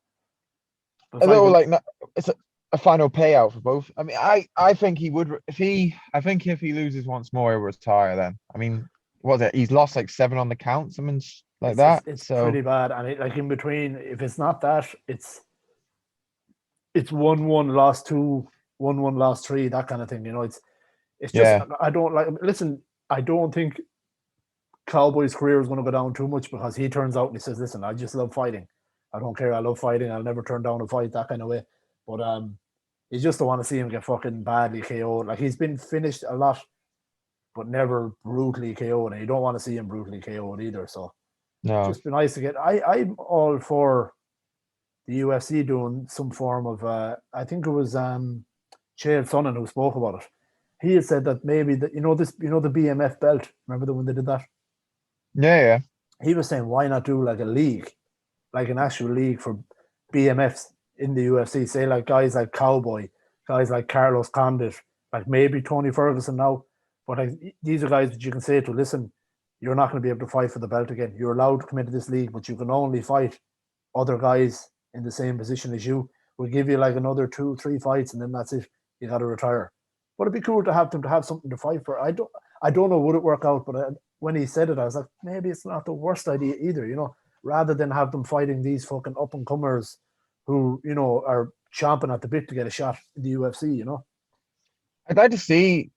it's A like little like it's a final payout for both. I mean, I think he would I think if he loses once more, he'll retire. Then I mean, what was it? He's lost like 7 on the count. Something like that. It's So pretty bad. And like in between, if it's not that, it's 1-1, lost 2, 1-1, lost 3, that kind of thing. It's just yeah, I don't like. Listen, I don't think Cowboy's career is going to go down too much because he turns out and he says, "Listen, I just love fighting. I don't care. I love fighting. I'll never turn down a fight." That kind of way. But you just don't want to see him get fucking badly KO'd. Like he's been finished a lot, but never brutally KO'd, and you don't want to see him brutally KO'd either. So no, just be nice to get. I'm all for the UFC doing some form of. I think it was Chael Sonnen who spoke about it. He had said that maybe that the BMF belt. Remember the when they did that? yeah, yeah. He was saying why not do like a league, like an actual league for BMFs in the UFC. Say like guys like Cowboy, guys like Carlos Condit, like maybe Tony Ferguson now. But like, these are guys that you can say to listen, you're not going to be able to fight for the belt again. You're allowed to come into this league, but you can only fight other guys in the same position as you. We'll give you like another 2-3 fights, and then that's it. You got to retire. But it'd be cool to have them to have something to fight for. I don't know would it work out, but when he said it, I was like, maybe it's not the worst idea either. Rather than have them fighting these fucking up and comers who are chomping at the bit to get a shot in the UFC. I'd like to see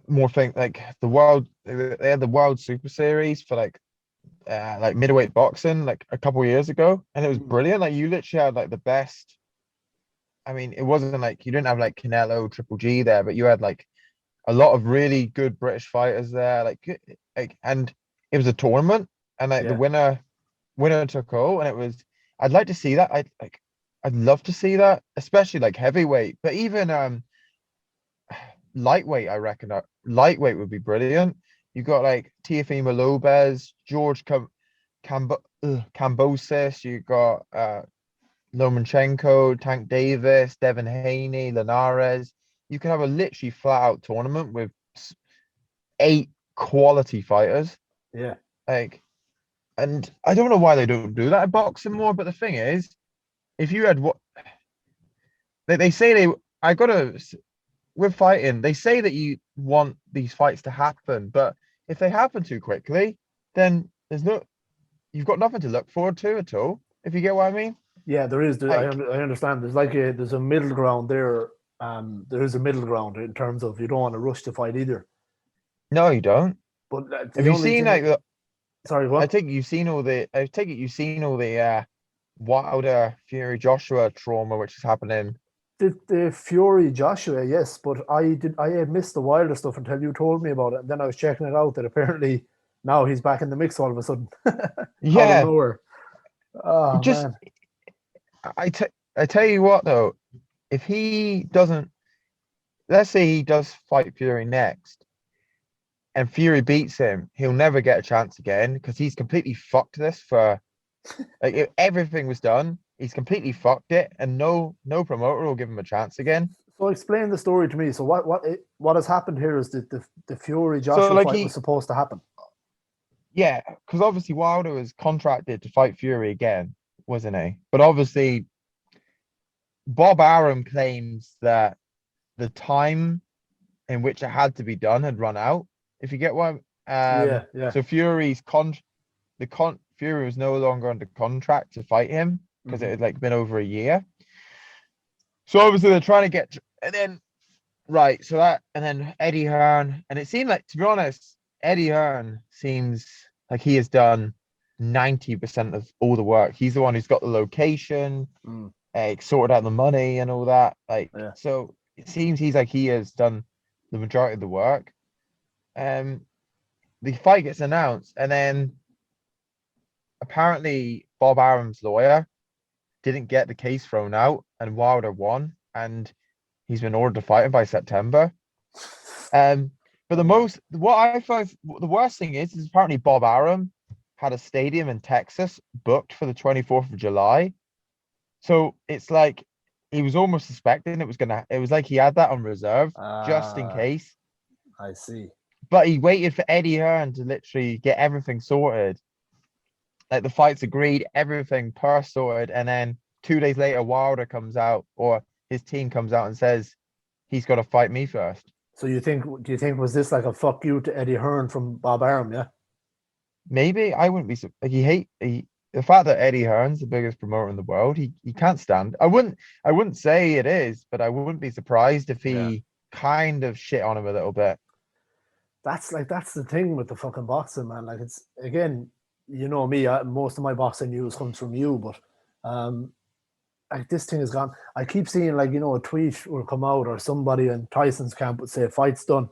more things like the world. They had the World Super Series for like middleweight boxing like a couple of years ago, and it was Mm. brilliant. Like you literally had like the best. I mean, it wasn't like you didn't have like Canelo, Triple G there, but you had like a lot of really good British fighters there. And it was a tournament, and like the Yeah, winner took all, and it was. I'd like to see that. I'd love to see that, especially like heavyweight, but even lightweight. I reckon lightweight would be brilliant. You got like Teofimo Lopez, George Kambosis. You got Lomachenko, Tank Davis, Devin Haney, Linares. You can have a literally flat out tournament with 8 quality fighters. yeah, Like, and I don't know why they don't do that in boxing more. But the thing is, if you had what they say I gotta with fighting, they say that you want these fights to happen, but if they happen too quickly, then you've got nothing to look forward to at all. If you get what I mean, yeah. There is. like, I understand. There's a middle ground there. There is a middle ground in terms of you don't want to rush the fight either. no, you don't. But Have the you only seen thing, like sorry, I what? take it you've seen all the. I take it you've seen all the Wilder Fury Joshua trauma which is happening. The Fury Joshua, yes, but I had missed the Wilder stuff until you told me about it. And then I was checking it out that apparently now he's back in the mix all of a sudden, out of Yeah, nowhere. Oh just man, I tell you what though, if he doesn't, let's say he does fight Fury next, and Fury beats him, he'll never get a chance again because he's completely fucked this for like if everything was done, he's completely fucked it, and no promoter will give him a chance again. so explain the story to me. So what has happened here is that the Fury So Joshua like fight was supposed to happen. yeah, because obviously Wilder was contracted to fight Fury again, wasn't he? But obviously Bob Arum claims that the time in which it had to be done had run out. If you get what Yeah, yeah. so Fury was no longer under contract to fight him because it Hmm. had like been over a year. So obviously they're trying to get and then right, so that and then Eddie Hearn, and it seemed like to be honest, Eddie Hearn seems like he has done 90% of all the work. He's the one who's got the location, Mm, like sorted out the money and all that. Like yeah. so it seems he has done the majority of the work. Um the fight gets announced and then apparently Bob Arum's lawyer didn't get the case thrown out and Wilder won and he's been ordered to fight him by September. Um, but Oh, what I find the worst thing is apparently Bob Arum had a stadium in Texas booked for the 24th of July. So it's like he was almost suspecting it was like he had that on reserve just in uh, case. I see. But he waited for Eddie Hearn to literally get everything sorted. Like the fights agreed, everything per sorted, and then 2 days later Wilder comes out or his team comes out and says he's got to fight me first. So do you think was this like a fuck you to Eddie Hearn from Bob Arum? Yeah. maybe I wouldn't be like the fact that Eddie Hearn's the biggest promoter in the world. He can't stand. I wouldn't say it is, but I wouldn't be surprised if Yeah. he kind of shit on him a little bit. That's the thing with the fucking boxing, man. Like it's again, you know me. Most of my boxing news comes from you, but um, like this thing has gone. I keep seeing like a tweet will come out or somebody in Tyson's camp would say fight's done,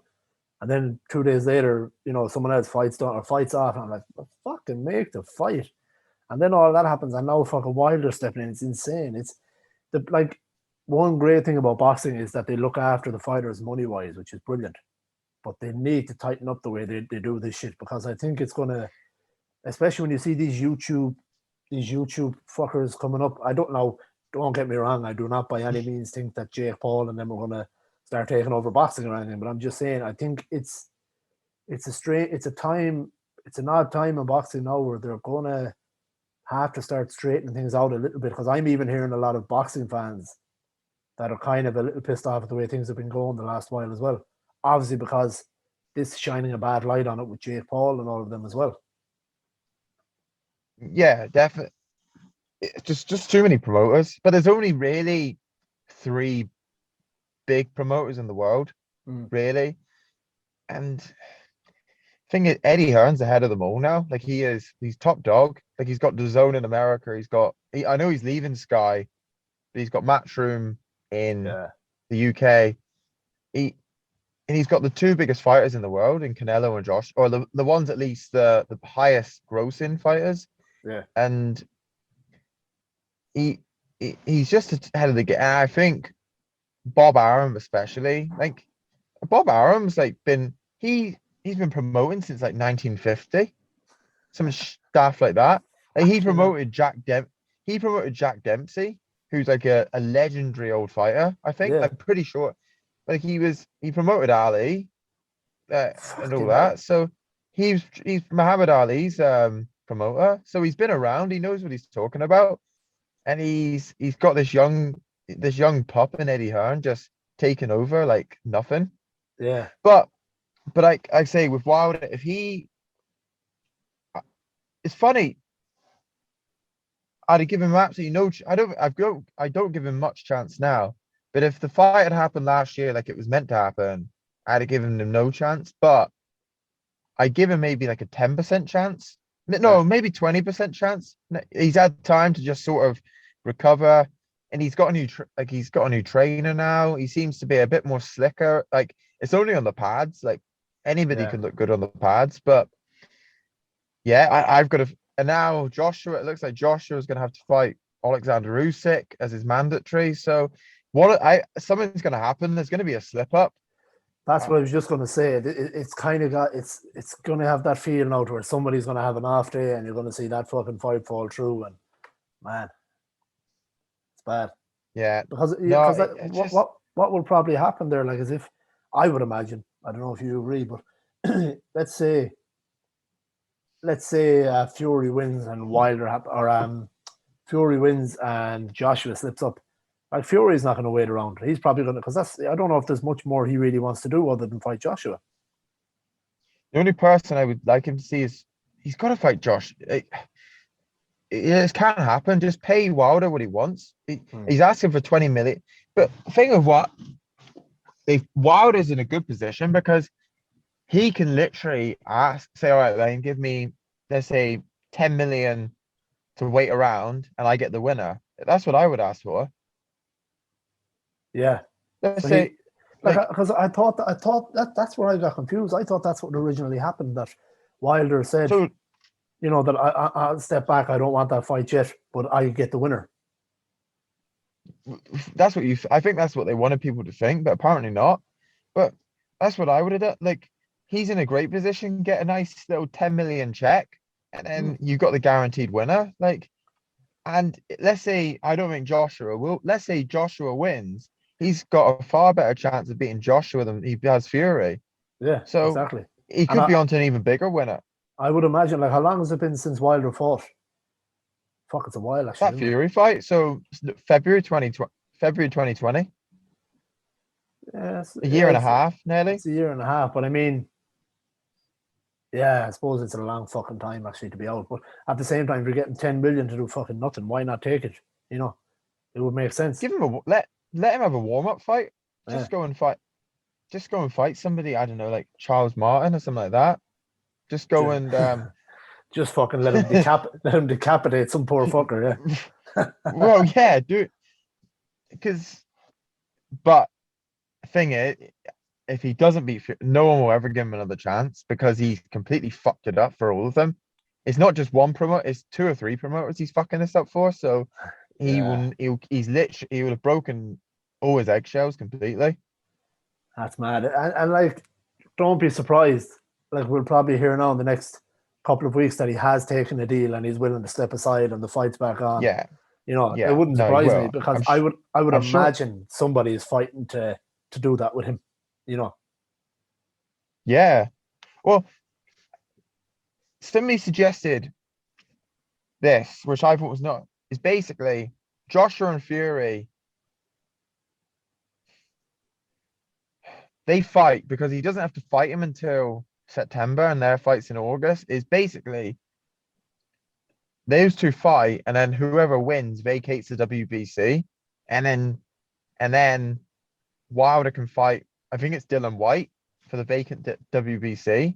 and then 2 days later, someone else fights done or fights off, and I'm like, well, fucking make the fight, and then all that happens, and now fucking Wilder stepping in. It's insane. It's the like one great thing about boxing is that they look after the fighters money wise, which is brilliant. But they need to tighten up the way they do this shit because I think it's gonna, especially when you see these YouTube fuckers coming up. I don't know. Don't get me wrong. I do not by any means think that Jake Paul and them are gonna start taking over boxing or anything. But I'm just saying. I think it's a straight. It's a time. It's an odd time in boxing now where they're gonna have to start straightening things out a little bit because I'm even hearing a lot of boxing fans that are kind of a little pissed off at the way things have been going the last while as well. Obviously, because this is shining a bad light on it with Jake Paul and all of them as well. Yeah, definitely. Just too many promoters. But there's only really three big promoters in the world, really. And thing is, Eddie Hearn's ahead of them all now. Like he's top dog. Like he's got the zone in America. I know he's leaving Sky, but he's got Matchroom in Yeah, the UK. And he's got the two biggest fighters in the world in Canelo and Josh, or the ones at least the highest grossing fighters. yeah, And he's just ahead of the game. I think Bob Arum especially, like Bob Arum's like he's been promoting since like 1950, some stuff like that. Like he promoted Jack Dempsey, who's like a legendary old fighter. I think yeah. I'm pretty sure. Like he promoted Ali and all Fucking hell. that. So he's Muhammad Ali's promoter. So he's been around. He knows what he's talking about, and he's got this young pup in Eddie Hearn just taking over like nothing. Yeah, But I say with Wilder, if he, it's funny. I'd give him absolutely no. I don't give him much chance now. But if the fight had happened last year, like it was meant to happen, I'd have given him no chance. But I give him maybe like a 10% chance. yeah, No, maybe 20% chance. He's had time to just sort of recover, and he's got a new trainer now. He seems to be a bit more slicker. Like it's only on the pads. Like anybody yeah. can look good on the pads, but yeah, I've got to. And now Joshua, it looks like Joshua's going to have to fight Alexander Usyk as his mandatory. So something's going to happen. There's going to be a slip up. That's what I was just going to say. It's kind of got it's going to have that feel now to where somebody's going to have an off day, and you're going to see that fucking fight fall through. And man, it's bad Yeah, because no, it what just what will probably happen there? Like as if I would imagine. I don't know if you agree, but let's say Fury wins and Fury wins and Joshua slips up. Like Fury's not going to wait around. He's probably going to because I don't know if there's much more he really wants to do other than fight Joshua. the only person I would like him to see is he's got to fight Josh. It can't happen. Just pay Wilder what he wants. He's asking for 20 million. But the thing of what if Wilder's in a good position because he can literally say, all right, then give me, let's say, 10 million to wait around and I get the winner. That's what I would ask for. Yeah. Let's So say, like, because I thought that's where I got confused. I thought that's what originally happened. That Wilder said, so that I'll step back. I don't want that fight yet, but I get the winner. I think that's what they wanted people to think, but apparently not. But that's what I would have done. Like, he's in a great position, get a nice little 10 million check, and then you got the guaranteed winner. Like, and let's say I don't think Joshua will. Let's say Joshua wins. He's got a far better chance of beating Joshua than he has Fury. Yeah, So exactly. he And could be onto an even bigger winner. I would imagine, like, how long has it been since Wilder fought? Fuck, it's a while actually, That isn't it? Fury fight. So February 2020, Yes, a year yeah, and a half nearly. it's a year and a half. But I mean, Yeah, I suppose it's a long fucking time actually to be out. But at the same time, if you're getting 10 million to do fucking nothing, why not take it? You know, it would make sense. Give him let him have a warm-up fight. Yeah. Just go and fight somebody, I don't know, like Charles Martin or something like that. Just go and Just fucking let him decapitate some poor fucker, yeah. well, yeah, do because but thing is, if he doesn't beat no one will ever give him another chance because he's completely fucked it up for all of them. It's not just one promoter, it's two or three promoters he's fucking this up for. So Yeah, he would have broken all his eggshells completely. that's mad. And like, don't be surprised. Like, we'll probably hear now in the next couple of weeks that he has taken a deal and he's willing to step aside and the fight's back on. Yeah, You know, it yeah. wouldn't No, he surprise me will. because I would I'm sure. imagine somebody is fighting to do that with him. You know. Yeah. Well, somebody suggested this, which I thought was not, is basically Joshua and Fury. They fight because he doesn't have to fight him until September, and their fights in August. Is basically those two fight, and then whoever wins vacates the WBC, and then Wilder can fight. I think it's Dylan White for the vacant WBC,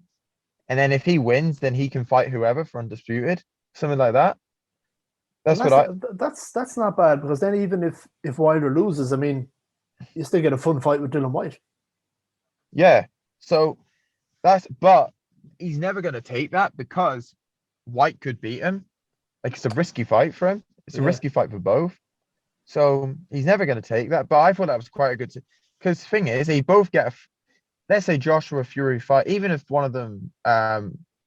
and then if he wins, then he can fight whoever for undisputed, something like that. Well, That's what I. that's not bad because then even if Wilder loses, I mean, you still get a fun fight with Dylan White. Yeah. So but he's never going to take that because White could beat him. Like it's a risky fight for him. It's a Yeah. risky fight for both. So he's never going to take that. But I thought that was quite a good. Because the thing is, they both get. Let's say Joshua Fury fight. Even if one of them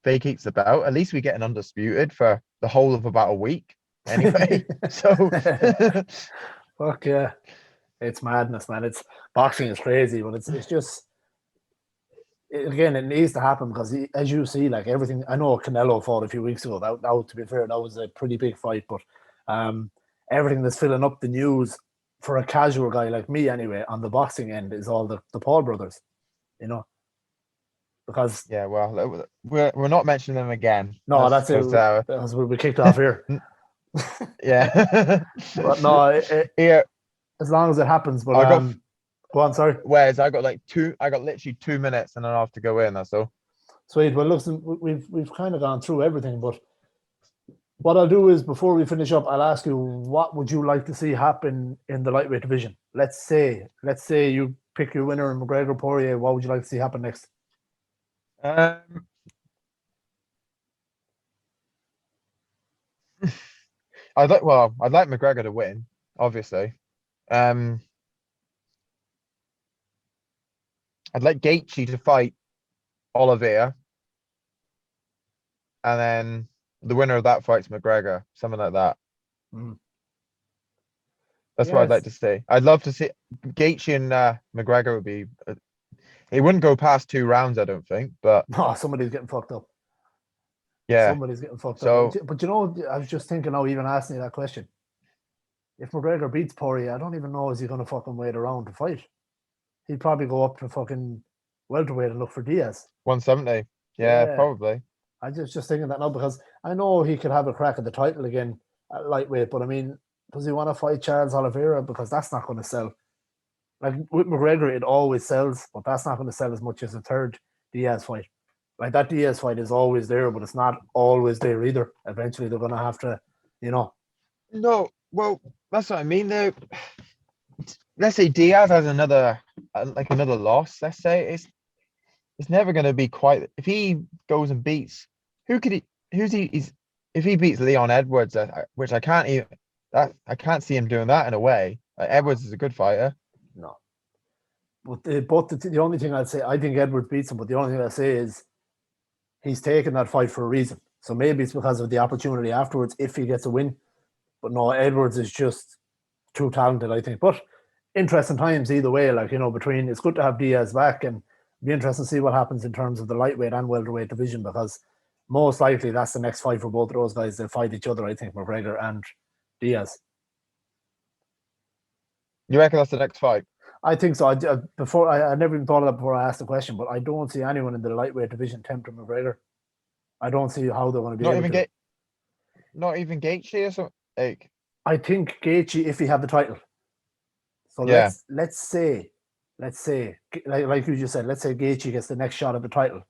vacates the belt, at least we get an undisputed for the whole of about a week. Anyway, so Fuck yeah, it's madness, man. It's boxing is crazy, but it's just again it needs to happen because as you see, like everything. I know Canelo fought a few weeks ago. That to be fair, that was a pretty big fight, but um, everything that's filling up the news for a casual guy like me, anyway, on the boxing end is all the Paul brothers, you know, because yeah. Well, we're not mentioning them again. no, that's it. Because we kicked off here. Yeah. But no, Yeah. as long as it happens. But I got go on, sorry. whereas I got literally 2 minutes and then I have to go in. That's all. Sweet. Well, listen, we've kind of gone through everything, but what I'll do is before we finish up, I'll ask you what would you like to see happen in the lightweight division? Let's say you pick your winner in McGregor Poirier. What would you like to see happen next? I'd like McGregor to win, obviously. I'd like Gaethje to fight Oliveira, and then the winner of that fight's McGregor, something like that. Mm. That's what I'd like Yes. to see. I'd love to see Gaethje and McGregor would be. It wouldn't go past 2 rounds, I don't think, but No, somebody's getting fucked up. yeah. Somebody's getting fucked So up. But you know, I was just thinking now, even asking you that question. If McGregor beats Poirier, I don't even know is he going to fucking wait around to fight. He'd probably go up to fucking welterweight and look for Diaz. 170, yeah, Yeah. probably. I just thinking that now because I know he could have a crack at the title again at lightweight, but I mean, does he want to fight Charles Oliveira? Because that's not going to sell. Like with McGregor, it always sells, but that's not going to sell as much as a third Diaz fight. Like that Diaz fight is always there, but it's not always there either. Eventually, they're going to have to, you know. No, well, that's what I mean. Though, let's say Diaz has another loss. Let's say it's never going to be quite. If he goes and beats, if he beats Leon Edwards, which I can't even I can't see him doing that in a way. Edwards is a good fighter. No. But the only thing I'd say, I think Edwards beats him, but the only thing I say is he's taken that fight for a reason. So maybe it's because of the opportunity afterwards if he gets a win. But no, Edwards is just too talented, I think. But interesting times either way. Like, you know, between it's good to have Diaz back and be interesting to see what happens in terms of the lightweight and welterweight division because most likely that's the next fight for both of those guys. They'll fight each other, I think, McGregor and Diaz. You reckon that's the next fight? I think so. I never even thought of that before I asked the question, but I don't see anyone in the lightweight division tempting McGregor. I don't see how they're going to be Not able even to. Not even Gaethje or something. Like, I think Gaethje, if he have the title. So Yeah. let's say, like you just said, let's say Gaethje gets the next shot at the title,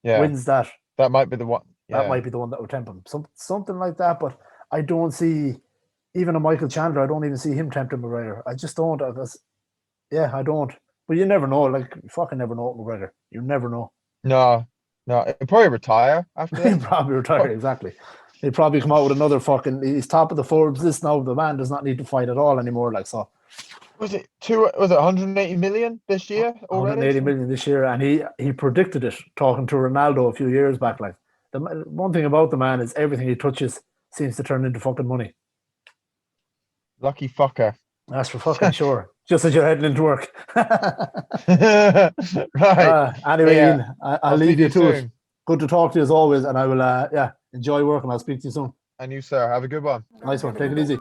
yeah, wins that. that might be the one. That Yeah. might be the one that would tempt him. Something like that. But I don't see even a Michael Chandler. I don't even see him tempting McGregor. I just don't. I don't. But you never know. Like, you fucking never know with McGregor. You never know. No, he'll probably retire after He'll this. probably retire. Exactly. He'll probably come out with another fucking. He's top of the Forbes list now. The man does not need to fight at all anymore. Like, so. Was it 180 million this year already? 180 million this year, and he predicted it talking to Ronaldo a few years back. Like, the one thing about the man is everything he touches seems to turn into fucking money. Lucky fucker. That's for fucking sure. Just as you're heading into work. Right. Anyway, Yeah. Ian, I'll leave you to it. Good to talk to you as always, and I will enjoy work, and I'll speak to you soon. And you, sir, have a good one. Nice one. Take it easy.